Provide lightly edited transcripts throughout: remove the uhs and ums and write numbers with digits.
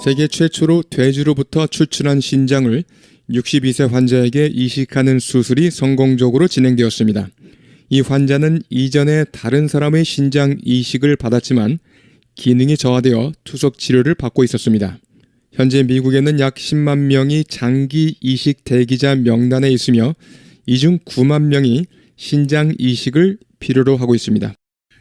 세계 최초로 돼지로부터 추출한 신장을 62세 환자에게 이식하는 수술이 성공적으로 진행되었습니다. 이 환자는 이전에 다른 사람의 신장 이식을 받았지만 기능이 저하되어 투석 치료를 받고 있었습니다. 현재 미국에는 약 10만 명이 장기 이식 대기자 명단에 있으며 이 중 9만 명이 신장 이식을 필요로 하고 있습니다.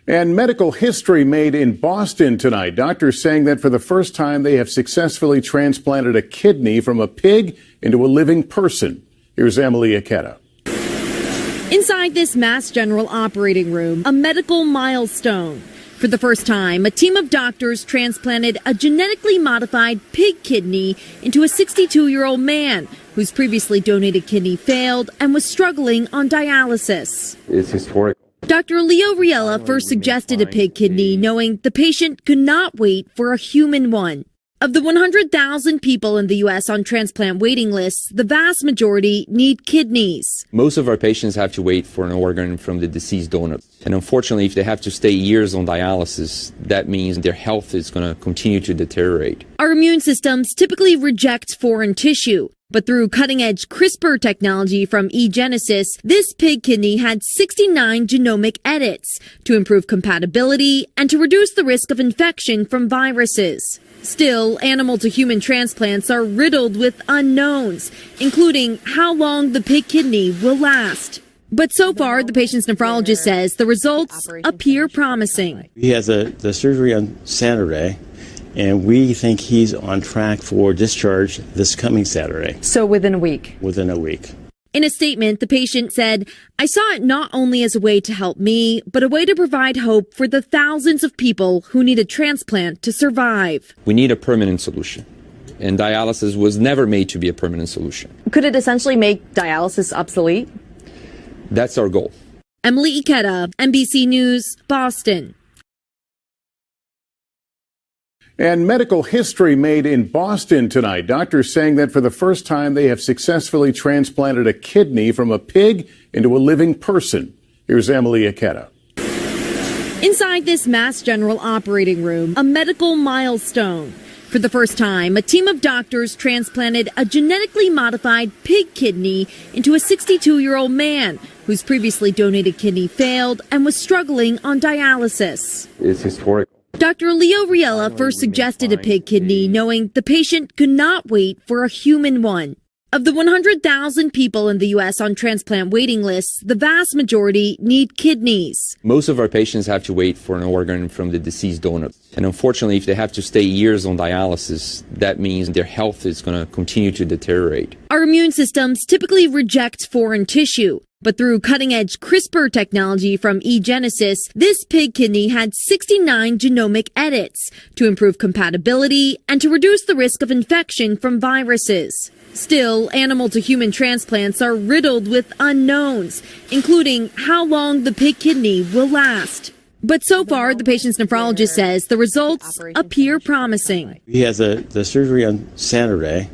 And medical history made in Boston tonight. Doctors saying that for the first time they have successfully transplanted a kidney from a pig into a living person. Here's Emily Ikeda. Inside this Mass General operating room, a medical milestone. For the first time, a team of doctors transplanted a genetically modified pig kidney into a 62-year-old man whose previously donated kidney failed and was struggling on dialysis. It's historic. Dr. Leo Riella first suggested a pig kidney, knowing the patient could not wait for a human one. Of the 100,000 people in the U.S. on transplant waiting lists, the vast majority need kidneys. Most of our patients have to wait for an organ from the deceased donor. And unfortunately, if they have to stay years on dialysis, that means their health is going to continue to deteriorate. Our immune systems typically reject foreign tissue. But through cutting-edge CRISPR technology from eGenesis, this pig kidney had 69 genomic edits to improve compatibility and to reduce the risk of infection from viruses. Still, animal-to-human transplants are riddled with unknowns, including how long the pig kidney will last. But so far, the patient's nephrologist says the results appear promising. He has the surgery on Saturday, and we think he's on track for discharge this coming Saturday. So within a week? Within a week. In a statement, the patient said, "I saw it not only as a way to help me, but a way to provide hope for the thousands of people who need a transplant to survive." We need a permanent solution. And dialysis was never made to be a permanent solution. Could it essentially make dialysis obsolete? That's our goal. Emily Ikeda, NBC News, Boston. And medical history made in Boston tonight. Doctors saying that for the first time they have successfully transplanted a kidney from a pig into a living person. Here's Emily Ikeda. Inside this Mass General operating room, a medical milestone. For the first time, a team of doctors transplanted a genetically modified pig kidney into a 62-year-old man whose previously donated kidney failed and was struggling on dialysis. It's historic. Dr. Leo Riella first suggested a pig kidney, knowing the patient could not wait for a human one. Of the 100,000 people in the U.S. on transplant waiting lists, the vast majority need kidneys. Most of our patients have to wait for an organ from the deceased donor. And unfortunately, if they have to stay years on dialysis, that means their health is going to continue to deteriorate. Our immune systems typically reject foreign tissue. But through cutting-edge CRISPR technology from eGenesis, this pig kidney had 69 genomic edits to improve compatibility and to reduce the risk of infection from viruses. Still, animal-to-human transplants are riddled with unknowns, including how long the pig kidney will last. But so far, the patient's nephrologist says the results appear promising. He has the surgery on Saturday,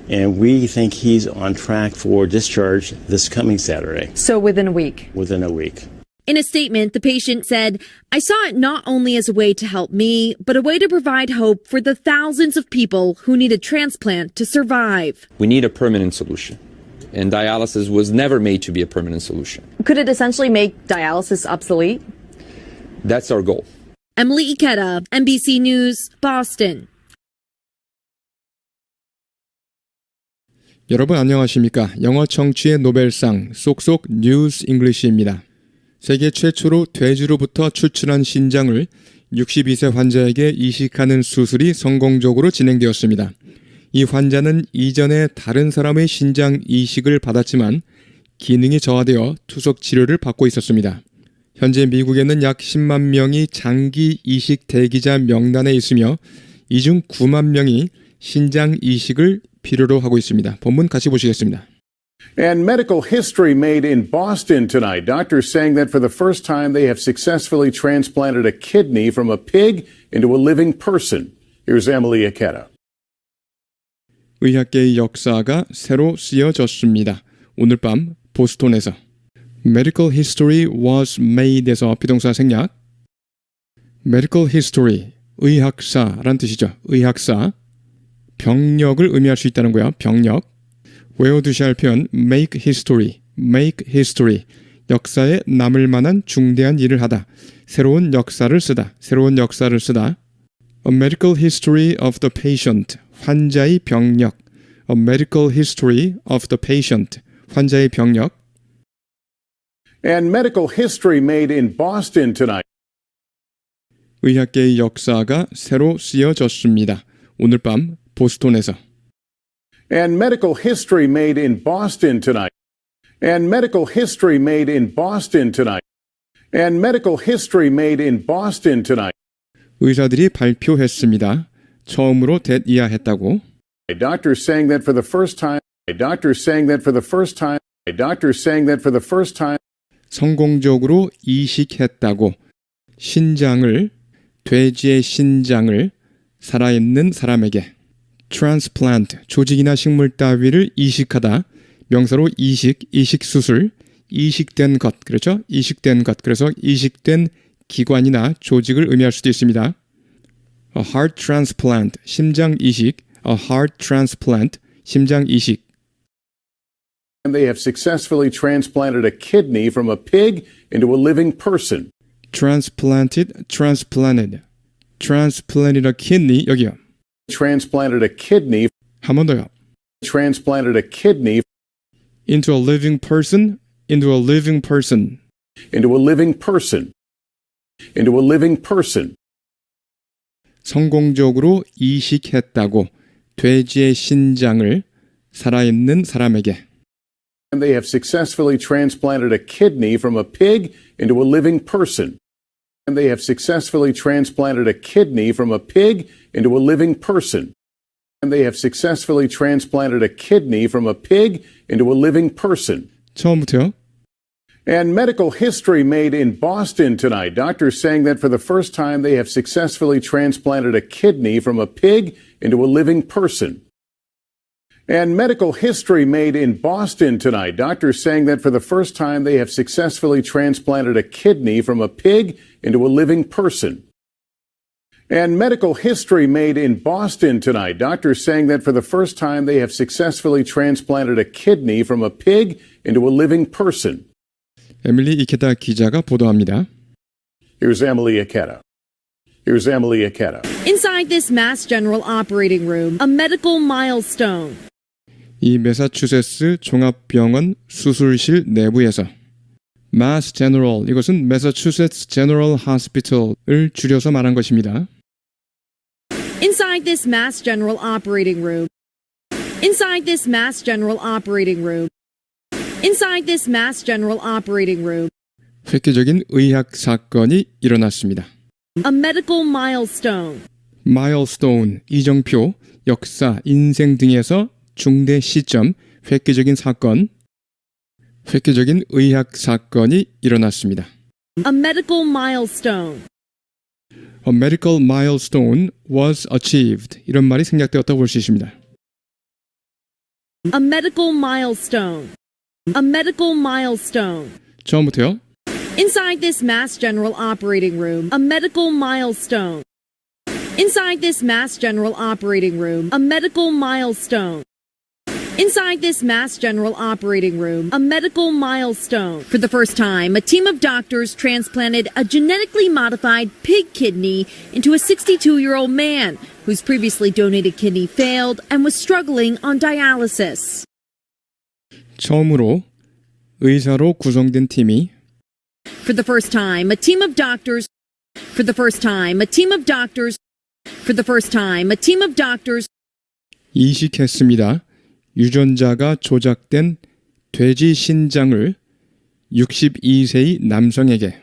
and we think he's on track for discharge this coming Saturday. So within a week? Within a week. In a statement, the patient said, "I saw it not only as a way to help me, but a way to provide hope for the thousands of people who need a transplant to survive." We need a permanent solution. And dialysis was never made to be a permanent solution. Could it essentially make dialysis obsolete? That's our goal. Emily Ikeda, NBC News, Boston. 여러분 안녕하십니까? 영어 청취의 노벨상 쏙쏙 뉴스 잉글리시입니다. 세계 최초로 돼지로부터 추출한 신장을 62세 환자에게 이식하는 수술이 성공적으로 진행되었습니다. 이 환자는 이전에 다른 사람의 신장 이식을 받았지만 기능이 저하되어 투석 치료를 받고 있었습니다. 현재 미국에는 약 10만 명이 장기 이식 대기자 명단에 있으며 이 중 9만 명이 신장 이식을 필요로 하고 있습니다. 본문 같이 보시겠습니다. And medical history made in Boston tonight. Doctors saying that for the first time they have successfully transplanted a kidney from a pig into a living person. Here's Emily Ikeda. 의학계의 역사가 새로 쓰여졌습니다. 오늘 밤 보스턴에서 Medical history was made에서 비동사 생략 Medical history, 의학사란 뜻이죠. 의학사 병력을 의미할 수 있다는 거야. 병력. 외워두셔야 할 표현 make history, make history. 역사에 남을 만한 중대한 일을 하다. 새로운 역사를 쓰다. 새로운 역사를 쓰다. A medical history of the patient. 환자의 병력. A medical history of the patient. 환자의 병력. And medical history made in Boston tonight. 의학계의 역사가 새로 쓰여졌습니다. 오늘 밤 보스턴에서. And medical history made in Boston tonight. And medical history made in Boston tonight. And medical history made in Boston tonight. 의사들이 발표했습니다. 처음으로 대이야했다고. A doctor saying that for the first time. A doctor saying that for the first time. A doctor saying that for the first time. 성공적으로 이식했다고. 신장을, 돼지의 신장을 살아있는 사람에게. transplant, 조직이나 식물 따위를 이식하다. 명사로 이식수술, 이식된 것, 그렇죠? 이식된 것. 그래서 이식된 기관이나 조직을 의미할 수도 있습니다. A heart transplant, 심장 이식. A heart transplant, 심장 이식. And they have successfully transplanted a kidney from a pig into a living person. Transplanted a kidney, 여기요. Transplanted a kidney. 한 번 더요. Transplanted a kidney Into a living person, into a living person. into a living person. Into a living person. 성공적으로 이식했다고. 돼지의 신장을 살아있는 사람에게. And they have successfully transplanted a kidney from a pig into a living person. And they have successfully transplanted a kidney from a pig into a living person. And they have successfully transplanted a kidney from a pig into a living person. 처음부터요. And medical history made in Boston tonight. Doctors saying that for the first time they have successfully transplanted a kidney from a pig into a living person. And medical history made in Boston tonight. Doctors saying that for the first time they have successfully transplanted a kidney from a pig into a living person. And medical history made in Boston tonight. Doctors saying that for the first time they have successfully transplanted a kidney from a pig into a living person. 에밀리 이케다 기자가 보도합니다. Here's Emily Ikeda. Here's Emily Ikeda. Inside this Mass General operating room, a medical milestone. 이 매사추세츠 종합병원 수술실 내부에서 Mass General, 이것은 Massachusetts General Hospital을 줄여서 말한 것입니다. Inside this Mass General operating room. Inside this Mass General operating room. Inside this Mass General operating room. 획기적인 의학 사건이 일어났습니다. A medical milestone. Milestone, 이정표, 역사, 인생 등에서 중대 시점, 획기적인 사건, 획기적인 의학 사건이 일어났습니다. A medical milestone. A medical milestone was achieved. 이런 말이 생략되었다고 볼 수 있습니다. A medical milestone. A medical milestone. 처음부터요. Inside this Mass General operating room, a medical milestone. Inside this Mass General operating room, a medical milestone. Inside this Mass General operating room, a medical milestone. For the first time, a team of doctors transplanted a genetically modified pig kidney into a 62-year-old man whose previously donated kidney failed and was struggling on dialysis. 처음으로 의사로 구성된 팀이 For the first time, a team of doctors. For the first time, a team of doctors. For the first time, a team of doctors. 이식했습니다. 유전자가 조작된 돼지 신장을 62세의 남성에게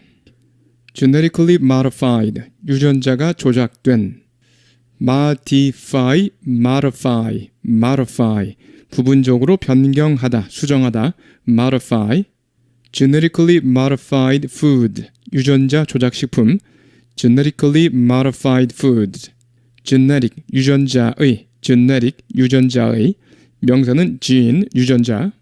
genetically modified, 유전자가 조작된 modify, 부분적으로 변경하다, 수정하다, modify, genetically modified food, 유전자 조작식품, genetically modified food, genetic, 유전자의, genetic, 유전자의, 명사는 gene, 유전자.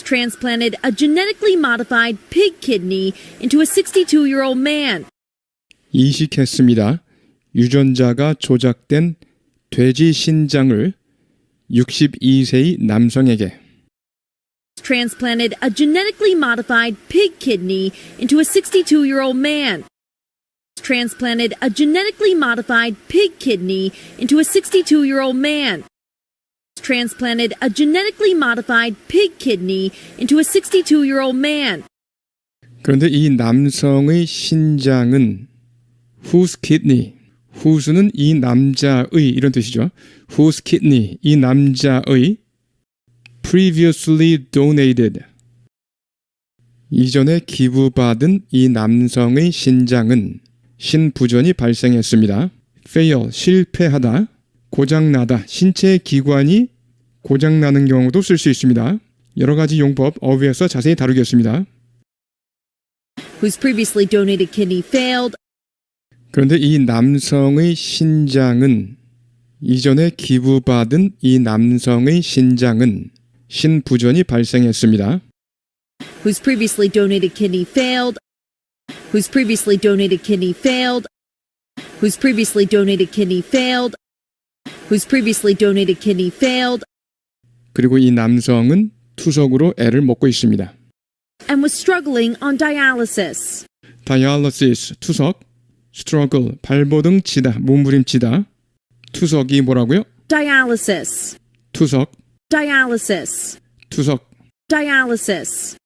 Transplanted a genetically modified pig kidney into a 62-year-old man. 이식했습니다. 유전자가 조작된 돼지 신장을 62세의 남성에게 Transplanted a genetically modified pig kidney into a 62-year-old man. Transplanted a genetically modified pig kidney into a 62-year-old man. Transplanted a genetically modified pig kidney into a 62-year-old man. 그런데 이 남성의 신장은 whose kidney, whose는 이 남자의 이런 뜻이죠. whose kidney, 이 남자의 previously donated, 이전에 기부받은 이 남성의 신장은 신부전이 발생했습니다. fail, 실패하다, 고장나다, 신체 기관이 고장나는 경우도 쓸 수 있습니다. 여러 가지 용법 어휘에서 자세히 다루겠습니다. Whose previously donated kidney failed. 그런데 이 남성의 신장은 이전에 기부받은 이 남성의 신장은 신부전이 발생했습니다. Whose previously donated kidney failed. Whose previously donated kidney failed. Whose previously donated kidney failed. Whose previously donated kidney failed. 그리고 이 남성은 투석으로 애를 먹고 있습니다. And was struggling on dialysis. dialysis, 투석, struggle, 발버둥 치다, 몸부림치다. 투석이 뭐라고요? Dialysis. 투석, Dialysis. 투석. Dialysis.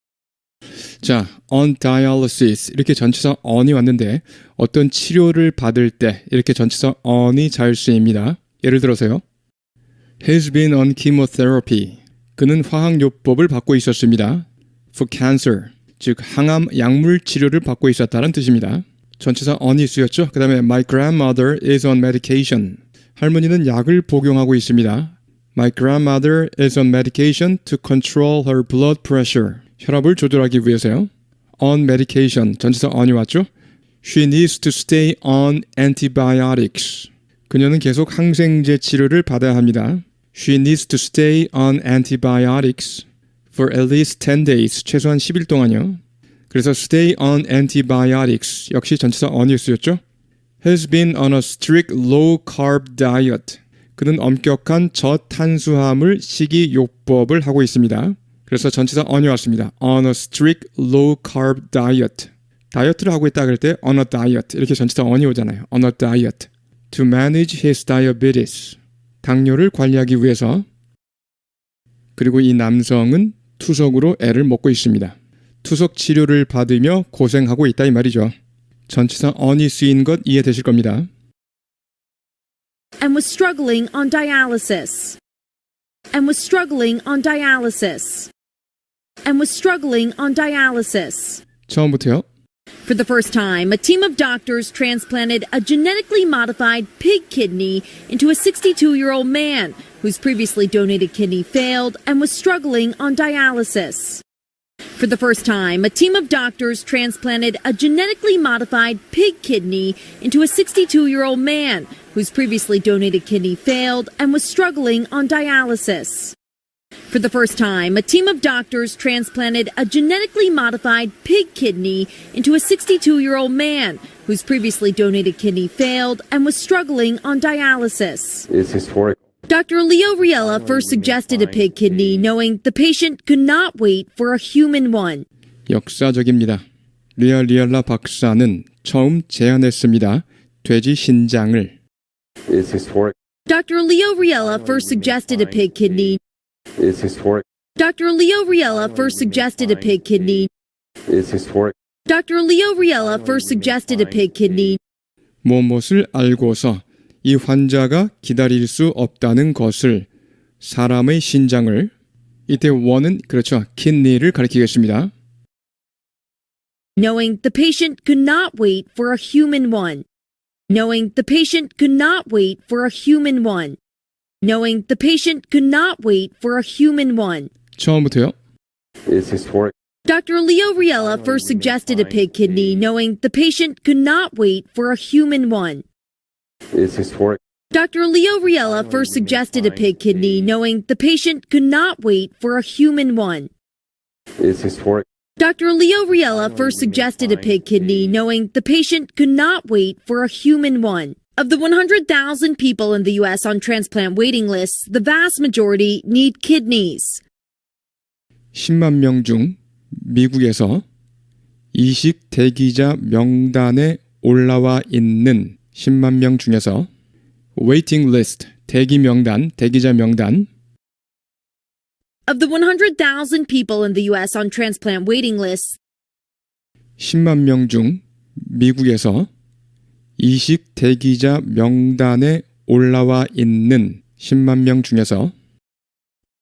자, on dialysis 이렇게 전치사 on이 왔는데 어떤 치료를 받을 때 이렇게 전치사 on이 잘 쓰입니다. 예를 들어서요. He's been on chemotherapy. 그는 화학요법을 받고 있었습니다. For cancer, 즉 항암 약물 치료를 받고 있었다는 뜻입니다. 전치사 on이 쓰였죠. 그 다음에 My grandmother is on medication. 할머니는 약을 복용하고 있습니다. My grandmother is on medication to control her blood pressure. 혈압을 조절하기 위해서요. On medication, 전치사 on이 왔죠. She needs to stay on antibiotics. 그녀는 계속 항생제 치료를 받아야 합니다. She needs to stay on antibiotics for at least 10 days, 최소한 10일 동안요. 그래서 stay on antibiotics, 역시 전치사 on이 쓰였죠. Has been on a strict low-carb diet. 그는 엄격한 저탄수화물 식이요법을 하고 있습니다. 그래서 전치사 on이 왔습니다. On a strict low-carb diet. 다이어트를 하고 있다 그럴 때 on a diet 이렇게 전치사 on이 오잖아요. On a diet. To manage his diabetes. 당뇨를 관리하기 위해서. 그리고 이 남성은 투석으로 애를 먹고 있습니다. 투석 치료를 받으며 고생하고 있다 이 말이죠. 전치사 on이 쓰인 것 이해되실 겁니다. And was struggling on dialysis. And was struggling on dialysis. And was struggling on dialysis. 처음부터요. For the first time, a team of doctors transplanted a genetically modified pig kidney into a 62-year-old man whose previously donated kidney failed and was struggling on dialysis. For the first time, a team of doctors transplanted a genetically modified pig kidney into a 62-year-old man whose previously donated kidney failed and was struggling on dialysis. For the first time, a team of doctors transplanted a genetically modified pig kidney into a 62-year-old man whose previously donated kidney failed and was struggling on dialysis. It's historic. Dr. Leo Riella first suggested a pig kidney, knowing the patient could not wait for a human one. 역사적입니다. 리알라 박사는 처음 제안했습니다. 돼지 신장을. It's historic. Dr. Leo Riella first suggested a pig kidney. It's historic. Dr. Leo Riella first suggested a pig kidney. It's historic. Dr. Leo Riella first suggested a pig kidney. 무엇을 알고서 이 환자가 기다릴 수 없다는 것을 사람의 신장을 이때 원은 그렇죠. kidney를 가리키겠습니다. Knowing the patient could not wait for a human one. Knowing the patient could not wait for a human one. Knowing the patient could not wait for a human one. 처음부터요. It's historic. Dr. Leo Riella first suggested a pig kidney, knowing the patient could not wait for a human one. It's historic. Dr. Leo Riella first suggested a pig kidney, knowing the patient could not wait for a human one. It's historic. Dr. Leo Riella first suggested a pig kidney, knowing the patient could not wait for a human one. Of the 100,000 people in the U.S. on transplant waiting lists, the vast majority need kidneys. 10만 명 중 미국에서 이식 대기자 명단에 올라와 있는 10만 명 중에서 waiting list, 대기 명단, 대기자 명단 Of the 100,000 people in the U.S. on transplant waiting lists, 10만 명 중 미국에서 이식 대기자 명단에 올라와 있는 10만 명 중에서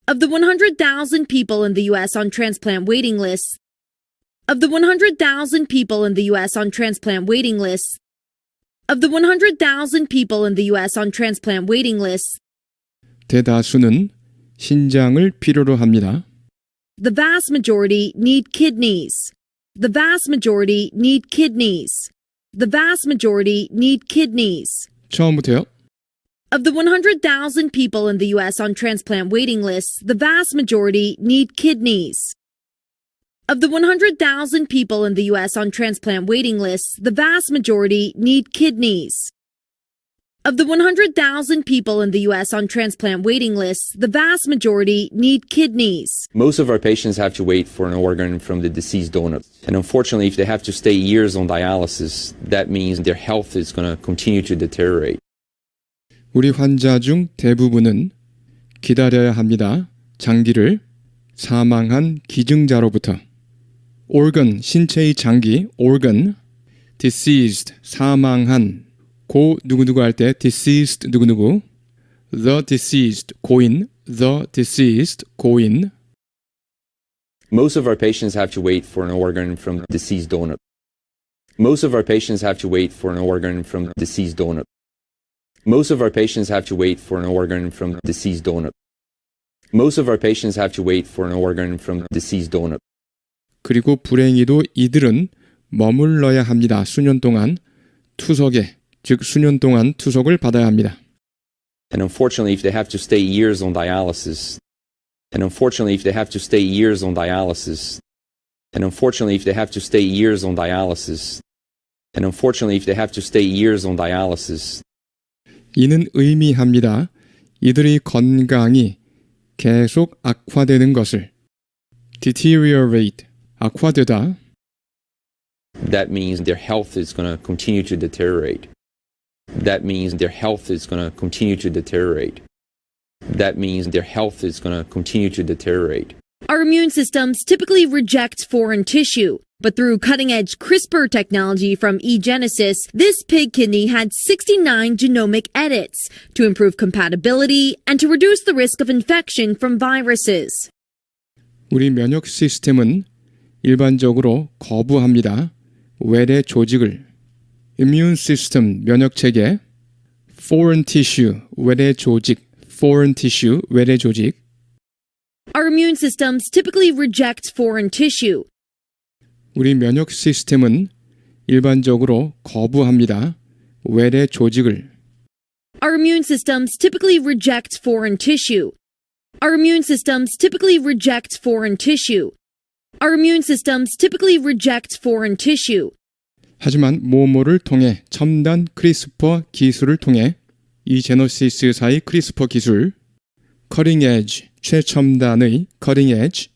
of the 100,000 people in the U.S. on transplant waiting lists, of the 100,000 people in the U.S. on transplant waiting lists, of the 100,000 people in the U.S. on transplant waiting lists, 대다수는 신장을 필요로 합니다. the vast majority need kidneys. The vast majority need kidneys. The vast majority need kidneys. 처음부터요. Of the 100,000 people in the U.S. on transplant waiting lists, the vast majority need kidneys. Of the 100,000 people in the U.S. on transplant waiting lists, the vast majority need kidneys. Of the 100,000 people in the U.S. on transplant waiting lists, the vast majority need kidneys. Most of our patients have to wait for an organ from the deceased donor. And unfortunately, if they have to stay years on dialysis, that means their health is going to continue to deteriorate. 우리 환자 중 대부분은 기다려야 합니다. 장기를 사망한 기증자로부터. organ, 신체의 장기, organ, deceased, 사망한, 고 누구누구 할 때 deceased 누구누구, the deceased, 고인, the deceased, 고인. Most of our patients have to wait for an organ from the deceased donor. Most of our patients have to wait for an organ from the deceased donor. Most of our patients have to wait for an organ from the deceased donor. Most of our patients have to wait for an organ from the deceased donor. 그리고 불행히도 이들은 머물러야 합니다. 수년 동안 투석에, 즉 수년 동안 투석을 받아야 합니다. And unfortunately, if they have to stay years on dialysis, and unfortunately, if they have to stay years on dialysis, and unfortunately, if they have to stay years on dialysis, and unfortunately, if they have to stay years on dialysis, 이는 의미합니다. 이들의 건강이 계속 악화되는 것을 deteriorate, 악화되다. that means their health is going to continue to deteriorate. That means their health is going to continue to deteriorate. That means their health is going to continue to deteriorate. Our immune systems typically reject foreign tissue, but through cutting-edge CRISPR technology from eGenesis, this pig kidney had 69 genomic edits to improve compatibility and to reduce the risk of infection from viruses. 우리 면역 시스템은 일반적으로 거부합니다. 외래 조직을. immune system, 면역체계. foreign tissue, 외래 조직. foreign tissue, 외래 조직. Our immune systems typically reject foreign tissue, 우리 면역 시스템은 일반적으로 거부합니다. 외래 조직을. Our immune systems typically reject foreign tissue. Our immune systems typically reject foreign tissue. Our immune systems typically reject foreign tissue. 하지만 모모를 통해 첨단 크리스퍼 기술을 통해 이제노시스사의 크리스퍼 기술, cutting edge, 최첨단의 cutting edge,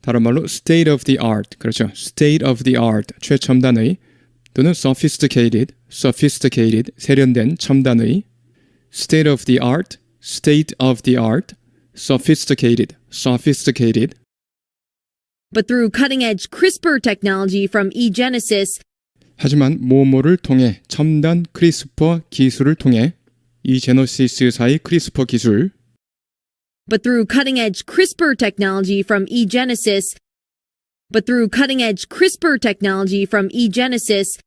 다른 말로 state of the art, 그렇죠. state of the art, 최첨단의 또는 sophisticated, 세련된 첨단의 state of the art, sophisticated. But through cutting-edge CRISPR technology from eGenesis, 하지만 모모를 통해 첨단 크리스퍼 기술을 통해 이제노시스사의 크리스퍼 기술, but through cutting-edge CRISPR technology from eGenesis, but through cutting-edge CRISPR technology from eGenesis,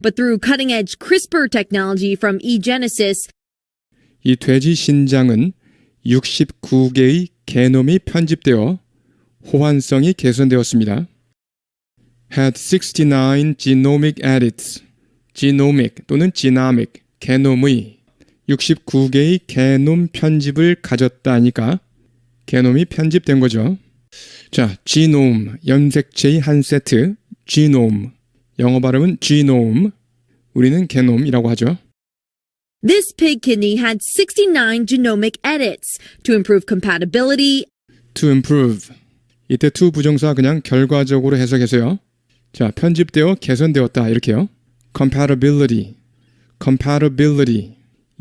but through cutting-edge CRISPR technology from eGenesis, 이 돼지 신장은 69개의 게놈이 편집되어 호환성이 개선되었습니다. had 69 genomic edits, genomic 또는 genomic, 게놈의 69개의 게놈 편집을 가졌다니까 게놈이 편집된 거죠. 자, genome, 염색체의 한 세트, genome, 영어 발음은 genome, 우리는 게놈이라고 하죠. This pig kidney had 69 genomic edits to improve compatibility. To improve. 이때 to 부정사 그냥 결과적으로 해석해서요. 자, 편집되어 개선되었다 이렇게요. compatibility, compatibility,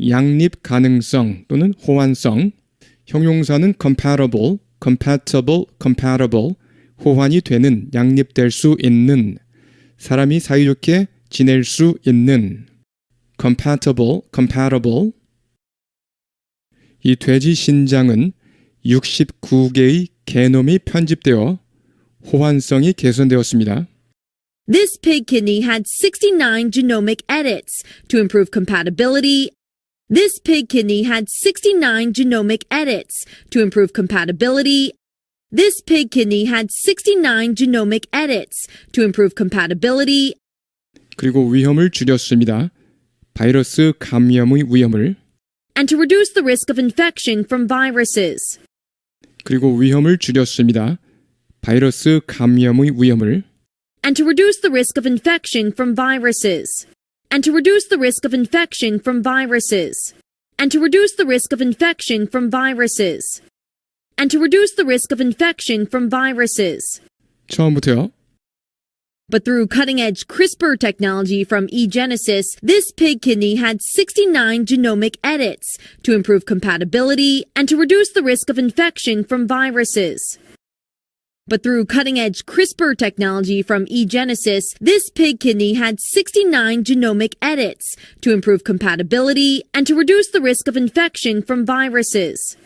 양립 가능성 또는 호환성. 형용사는 compatible, compatible, compatible, 호환이 되는, 양립될 수 있는, 사람이 사이좋게 지낼 수 있는. compatible, compatible. 이 돼지 신장은 69개의 게놈이 편집되어 호환성이 개선되었습니다. This pig kidney had 69 genomic edits to improve compatibility. This pig kidney had 69 genomic edits to improve compatibility. This pig kidney had 69 genomic edits to improve compatibility. 그리고 위험을 줄였습니다. 바이러스 감염의 위험을. And to reduce the risk of infection from viruses. 그리고 위험을 줄였습니다. 바이러스 감염의 위험을. And to reduce the risk of infection from viruses. And to reduce the risk of infection from viruses. And to reduce the risk of infection from viruses. And to reduce the risk of infection from viruses. 처음부터요. But through cutting-edge CRISPR technology from eGenesis, this pig kidney had 69 genomic edits to improve compatibility and to reduce the risk of infection from viruses. But through cutting-edge CRISPR technology from eGenesis, this pig kidney had 69 genomic edits to improve compatibility and to reduce the risk of infection from viruses.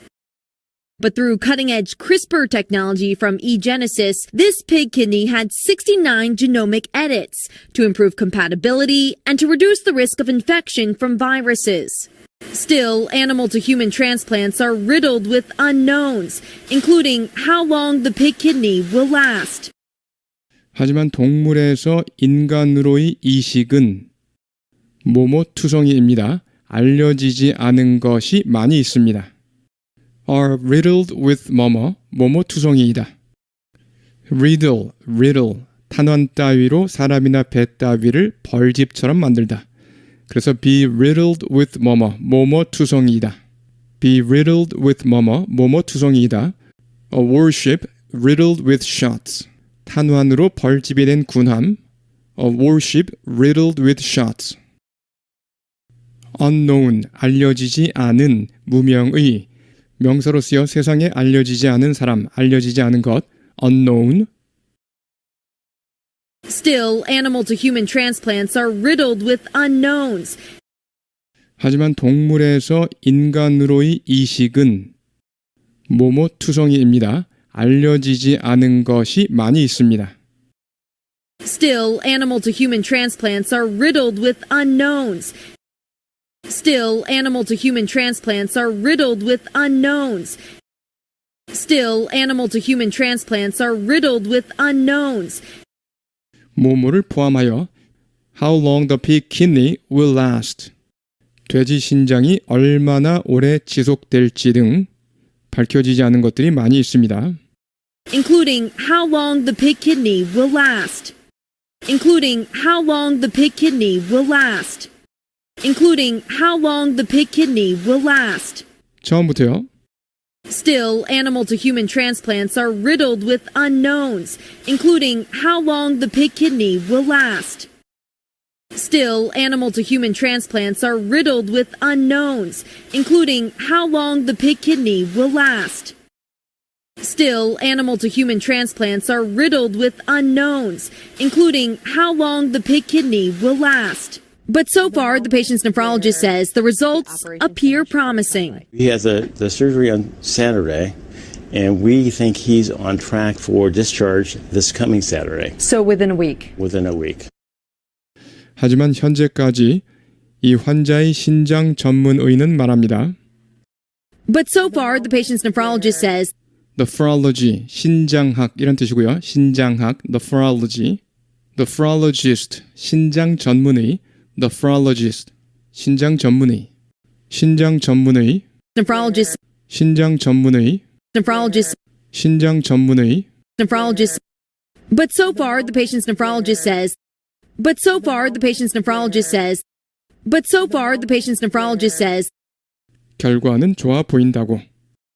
But through cutting-edge CRISPR technology from eGenesis, this pig kidney had 69 genomic edits to improve compatibility and to reduce the risk of infection from viruses. Still, animal-to-human transplants are riddled with unknowns, including how long the pig kidney will last. 하지만 동물에서 인간으로의 이식은 모모투성이입니다. 알려지지 않은 것이 많이 있습니다. are riddled with 모모투성이이다. riddle, 탄환 따위로 사람이나 배 따위를 벌집처럼 만들다. 그래서 be riddled with 모모투성이이다. be riddled with 모모투성이이다. A warship riddled with shots. 탄환으로 벌집이 된 군함. A warship riddled with shots. unknown, 알려지지 않은, 무명의, 명사로 쓰여 세상에 알려지지 않은 사람, 알려지지 않은 것, unknown. Still, animal-to-human transplants are riddled with unknowns. 하지만 동물에서 인간으로의 이식은 모모투성이입니다. 알려지지 않은 것이 많이 있습니다. Still, animal-to-human transplants are riddled with unknowns. Still, animal-to-human transplants are riddled with unknowns. Still, animal-to-human transplants are riddled with unknowns. 모모를 포함하여 how long the pig kidney will last. 돼지 신장이 얼마나 오래 지속될지 등 밝혀지지 않은 것들이 많이 있습니다. Including how long the pig kidney will last. Including how long the pig kidney will last. Including how long the pig kidney will last. 처음부터요. Still, animal-to-human transplants are riddled with unknowns, including how long the pig kidney will last. Still, animal-to-human transplants are riddled with unknowns, including how long the pig kidney will last. Still, animal-to-human transplants are riddled with unknowns, including how long the pig kidney will last. But so far, the patient's nephrologist says the results appear promising. He has the surgery on Saturday, and we think he's on track for discharge this coming Saturday, So within a week. within a week. 하지만 현재까지 이 환자의 신장 전문의는 말합니다. But so far, the patient's nephrologist says nephrology, 신장학 이런 뜻이고요. 신장학, nephrology. nephrologist, 신장 전문의. nephrologist, 신장 전문의. 신장 전문의. nephrologist, 신장 전문의. nephrologist, 신장 전문의. nephrologist. But so far, the patient's nephrologist says But so far, the patient's nephrologist says 결과는 좋아 보인다고.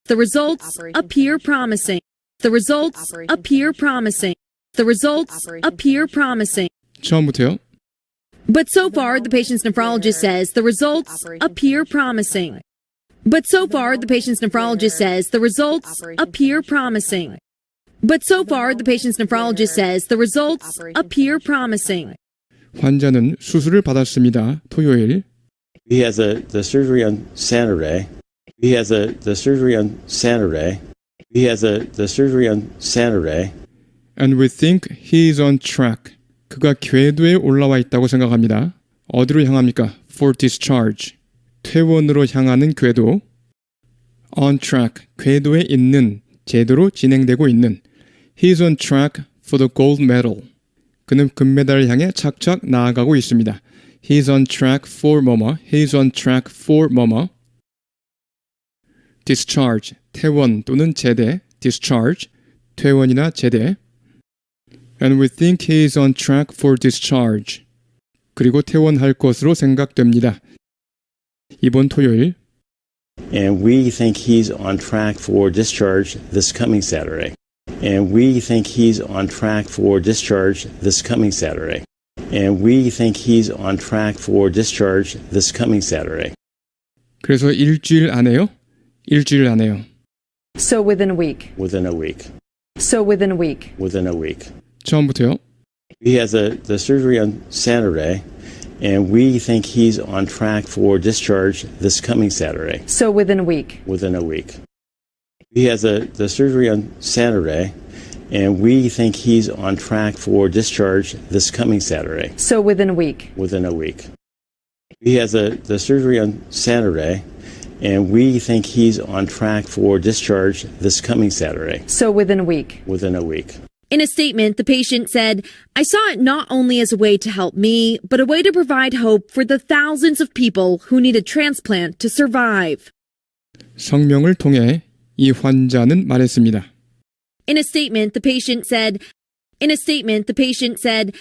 the results appear promising. The results appear promising. The results appear promising. 처음부터요. But so far, the patient's nephrologist says the results appear promising. But so far, the patient's nephrologist says the results appear promising. But so far, the patient's nephrologist says the results appear promising. 환자는 수술을 받았습니다. 토요일. He has the surgery on Saturday. He has the surgery on Saturday. He has the surgery on Saturday. And we think he is on track. 그가 궤도에 올라와 있다고 생각합니다. 어디로 향합니까? For discharge. 퇴원으로 향하는 궤도. On track. 궤도에 있는, 제대로 진행되고 있는. He is on track for the gold medal. 그는 금메달을 향해 착착 나아가고 있습니다. He is on track for 뭐뭐. He is on track for 뭐뭐. discharge. 퇴원 또는 제대. discharge. 퇴원이나 제대. And we think he is on track for discharge. 그리고 퇴원할 것으로 생각됩니다. 이번 토요일. And we think he's on track for discharge this coming Saturday. And we think he's on track for discharge this coming Saturday. And we think he's on track for discharge this coming Saturday. 그래서 일주일 안에요? 일주일 안에요. So within a week. Within a week. So within a week. Within a week. 처음부터요. He has the surgery on Saturday, and we think he's on track for discharge this coming Saturday. So within a week. Within a week. He has the surgery on Saturday, and we think he's on track for discharge this coming Saturday. So within a week. Within a week. He has the surgery on Saturday, and we think he's on track for discharge this coming Saturday. So within a week. Within a week. In a statement, the patient said, I saw it not only as a way to help me, but a way to provide hope for the thousands of people who need a transplant to survive. 성명을 통해 이 환자는 말했습니다. In a statement, the patient said, in a statement, the patient said,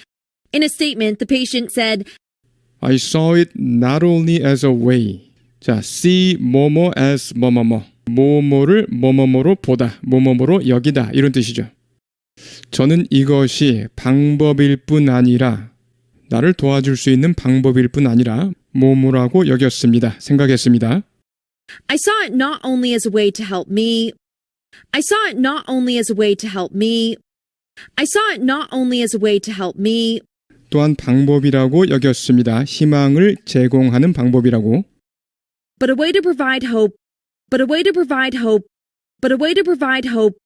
in a statement, the patient said, I saw it not only as a way. 자, see 뭐뭐 as 뭐뭐뭐. 뭐뭐를 뭐뭐뭐로 보다, 뭐뭐뭐로 여기다 이런 뜻이죠. 저는 이것이 방법일 뿐 아니라 나를 도와줄 수 있는 방법일 뿐 아니라 뭐뭐라고 여겼습니다. 생각했습니다. I saw it not only as a way to help me. I saw it not only as a way to help me. I saw it not only as a way to help me. 또한 방법이라고 여겼습니다. 희망을 제공하는 방법이라고. But a way to provide hope. But a way to provide hope. But a way to provide hope.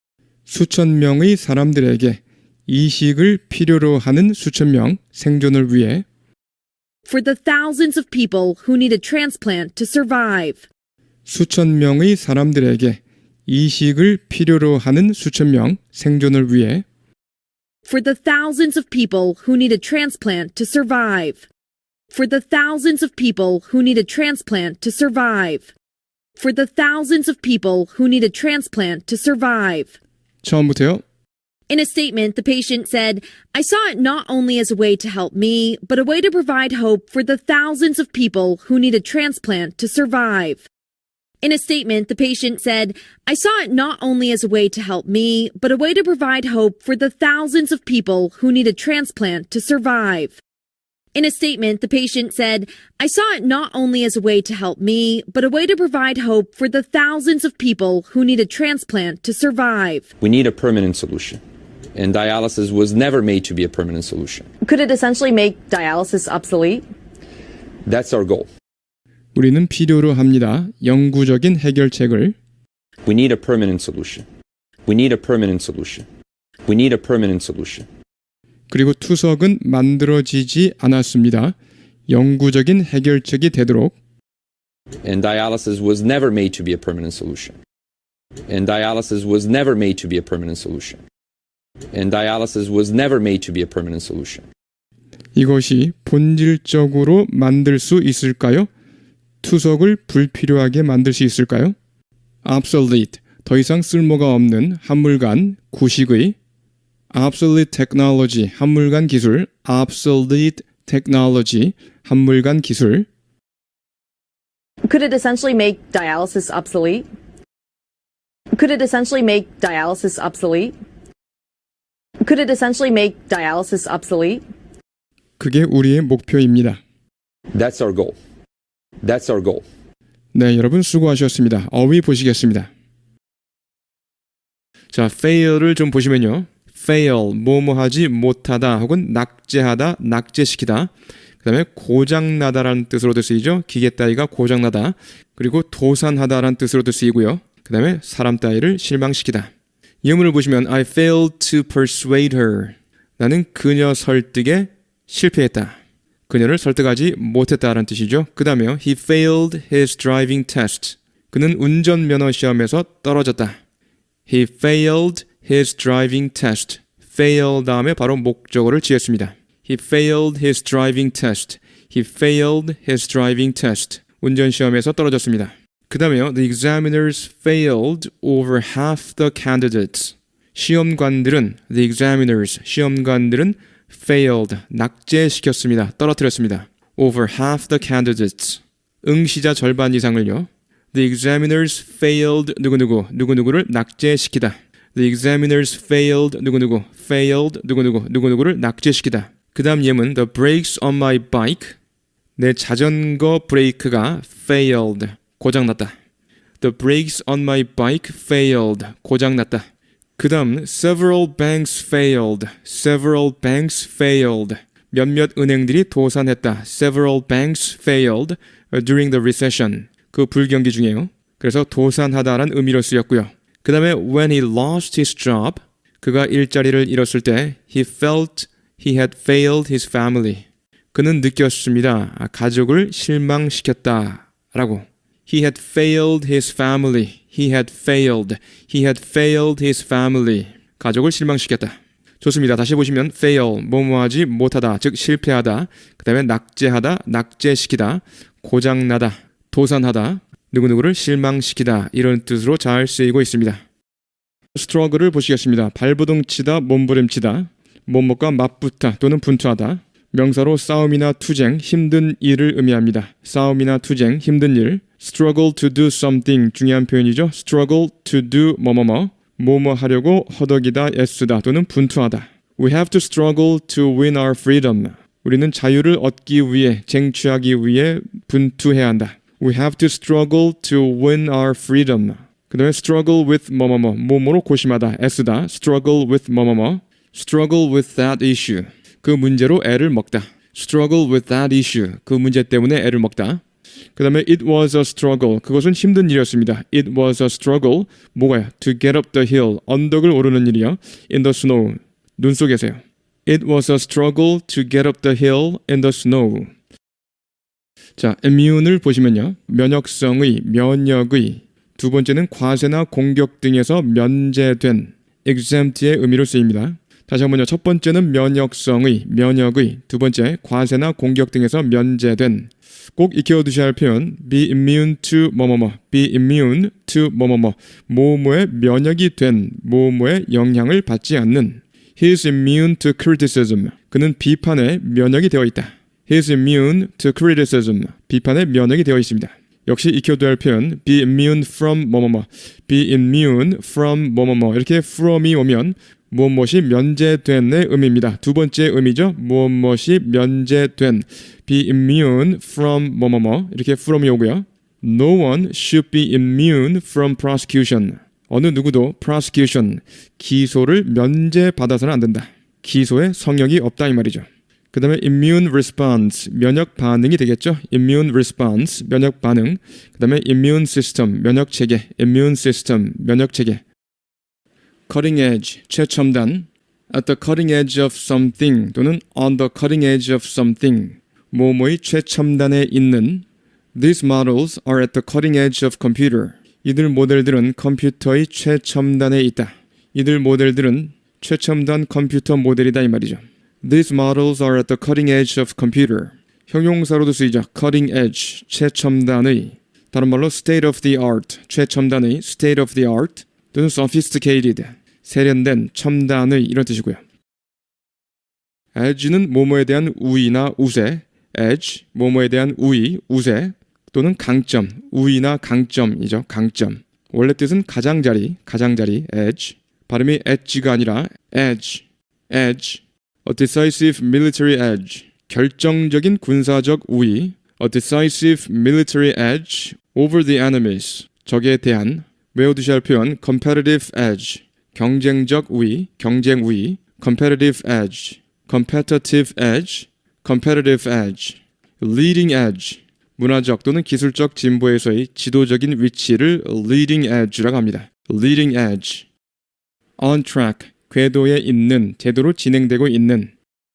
수천 명의 사람들에게 이식을 필요로 하는 수천 명 생존을 위해 For the thousands of people who need a transplant to survive. 수천 명의 사람들에게 이식을 필요로 하는 수천 명 생존을 위해 For the thousands of people who need a transplant to survive. For the thousands of people who need a transplant to survive. For the thousands of people who need a transplant to survive. 처음부터요. In a statement, the patient said, I saw it not only as a way to help me, but a way to provide hope for the thousands of people who need a transplant to survive. In a statement, the patient said, I saw it not only as a way to help me, but a way to provide hope for the thousands of people who need a transplant to survive. In a statement, the patient said, I saw it not only as a way to help me, but a way to provide hope for the thousands of people who need a transplant to survive. We need a permanent solution. And dialysis was never made to be a permanent solution. Could it essentially make dialysis obsolete? That's our goal. 우리는 필요로 합니다. 영구적인 해결책을. We need a permanent solution. We need a permanent solution. We need a permanent solution. 그리고 투석은 만들어지지 않았습니다. 영구적인 해결책이 되도록. And dialysis was never made to be a permanent solution. And dialysis was never made to be a permanent solution. And dialysis was never made to be a permanent solution. 이것이 본질적으로 만들 수 있을까요? 투석을 불필요하게 만들 수 있을까요? obsolete, 더 이상 쓸모가 없는 한물간, 구식의 obsolete technology, 한물간 기술, obsolete technology, 한물간 기술 Could it essentially make dialysis obsolete? Could it essentially make dialysis obsolete? Could it essentially make dialysis obsolete? 그게 우리의 목표입니다. That's our goal. That's our goal. 네, 여러분 수고하셨습니다. 어휘 보시겠습니다. 자, fail을 좀 보시면요. fail, 뭐뭐하지 못하다 혹은 낙제하다, 낙제시키다. 그 다음에 고장나다라는 뜻으로도 쓰이죠. 기계 따위가 고장나다. 그리고 도산하다라는 뜻으로도 쓰이고요. 그 다음에 사람 따위를 실망시키다. 예문을 보시면 I failed to persuade her. 나는 그녀 설득에 실패했다. 그녀를 설득하지 못했다라는 뜻이죠. 그 다음에요. He failed his driving test. 그는 운전면허 시험에서 떨어졌다. He failed his driving test. fail 다음에 바로 목적어를 지었습니다. He failed his driving test. He failed his driving test. 운전시험에서 떨어졌습니다. 그 다음에요. The examiners failed over half the candidates. 시험관들은 the examiners, 시험관들은 failed, 낙제시켰습니다. 떨어뜨렸습니다. over half the candidates. 응시자 절반 이상을요. The examiners failed 누구누구를 낙제시키다. The examiners failed 누구누구를 낙제시키다. 그 다음 예문 The brakes on my bike. 내 자전거 브레이크가 failed, 고장났다. The brakes on my bike failed, 고장났다. 그 다음 several banks failed. 몇몇 은행들이 도산했다. Several banks failed during the recession. 그 불경기 중에요. 그래서 도산하다라는 의미로 쓰였고요. 그 다음에 when he lost his job, 그가 일자리를 잃었을 때 he felt he had failed his family. 그는 느꼈습니다. 가족을 실망시켰다라고. He had failed his family. He had failed his family. 가족을 실망시켰다. 좋습니다. 다시 보시면 fail, 뭐뭐하지 못하다, 즉 실패하다. 그 다음에 낙제하다, 낙제시키다, 고장나다, 도산하다, 누구누구를 실망시키다 이런 뜻으로 잘 쓰이고 있습니다. struggle을 보시겠습니다. 발버둥치다, 몸부림치다, 뭐뭐과 맞붙다 또는 분투하다. 명사로 싸움이나 투쟁, 힘든 일을 의미합니다. 싸움이나 투쟁, 힘든 일. struggle to do something 중요한 표현이죠. struggle to do 뭐뭐 하려고 허덕이다, 애쓰다 또는 분투하다. We have to struggle to win our freedom. 우리는 자유를 얻기 위해, 쟁취하기 위해 분투해야 한다. We have to struggle to win our freedom. 그 다음에 struggle with 뭐뭐로 고심하다, 애쓰다. struggle with struggle with that issue. 그 문제로 애를 먹다. struggle with that issue. 그 문제 때문에 애를 먹다. 그 다음에 it was a struggle. 그것은 힘든 일이었습니다. It was a struggle. 뭐가요? To get up the hill. 언덕을 오르는 일이요. In the snow. 눈 속에서요. It was a struggle to get up the hill in the snow. 자, immune을 보시면요. 면역성의, 면역의. 두 번째는 과세나 공격 등에서 면제된, exempt의 의미로 쓰입니다. 다시 한번요. 첫 번째는 면역성의, 면역의. 두 번째, 과세나 공격 등에서 면제된. 꼭 익혀두셔야 할 표현 be immune to be immune to 뭐뭐에 면역이 된, 뭐뭐에 영향을 받지 않는. He is immune to criticism. 그는 비판에 면역이 되어 있다. He is immune to criticism. 비판에 면역이 되어 있습니다. 역시 익혀둬야 할 표현 be immune from be immune from 이렇게 from이 오면 무엇이 면제된의 의미입니다. 두 번째 의미죠. 무엇이 면제된 be immune from 이렇게 from이 오고요. No one should be immune from prosecution. 어느 누구도 prosecution, 기소를 면제받아서는 안 된다. 기소에 성역이 없다 이 말이죠. 그 다음에 immune response, 면역 반응이 되겠죠. immune response, 면역 반응. 그 다음에 immune system, 면역 체계. immune system, 면역 체계. cutting edge, 최첨단. at the cutting edge of something 또는 on the cutting edge of something. 뭐뭐의 최첨단에 있는. These models are at the cutting edge of computer. 이들 모델들은 컴퓨터의 최첨단에 있다. 이들 모델들은 최첨단 컴퓨터 모델이다 이 말이죠. These models are at the cutting edge of computer. 형용사로도 쓰이죠. cutting edge, 최첨단의. 다른 말로 state of the art, 최첨단의 state of the art 또는 sophisticated, 세련된, 첨단의 이런 뜻이고요. edge는 뭐뭐에 대한 우위나 우세, edge, 뭐뭐에 대한 우위, 우세 또는 강점, 우위나 강점이죠. 강점. 원래 뜻은 가장자리, edge. 발음이 edge가 아니라 edge. A decisive military edge. 결정적인 군사적 우위. A decisive military edge over the enemies. 적에 대한 외워두셔야 할 표현 competitive edge. 경쟁적 우위, 경쟁 우위. competitive edge. competitive edge. leading edge. 문화적 또는 기술적 진보에서의 지도적인 위치를 leading edge라고 합니다. leading edge. on track. 궤도에 있는, 제대로 진행되고 있는.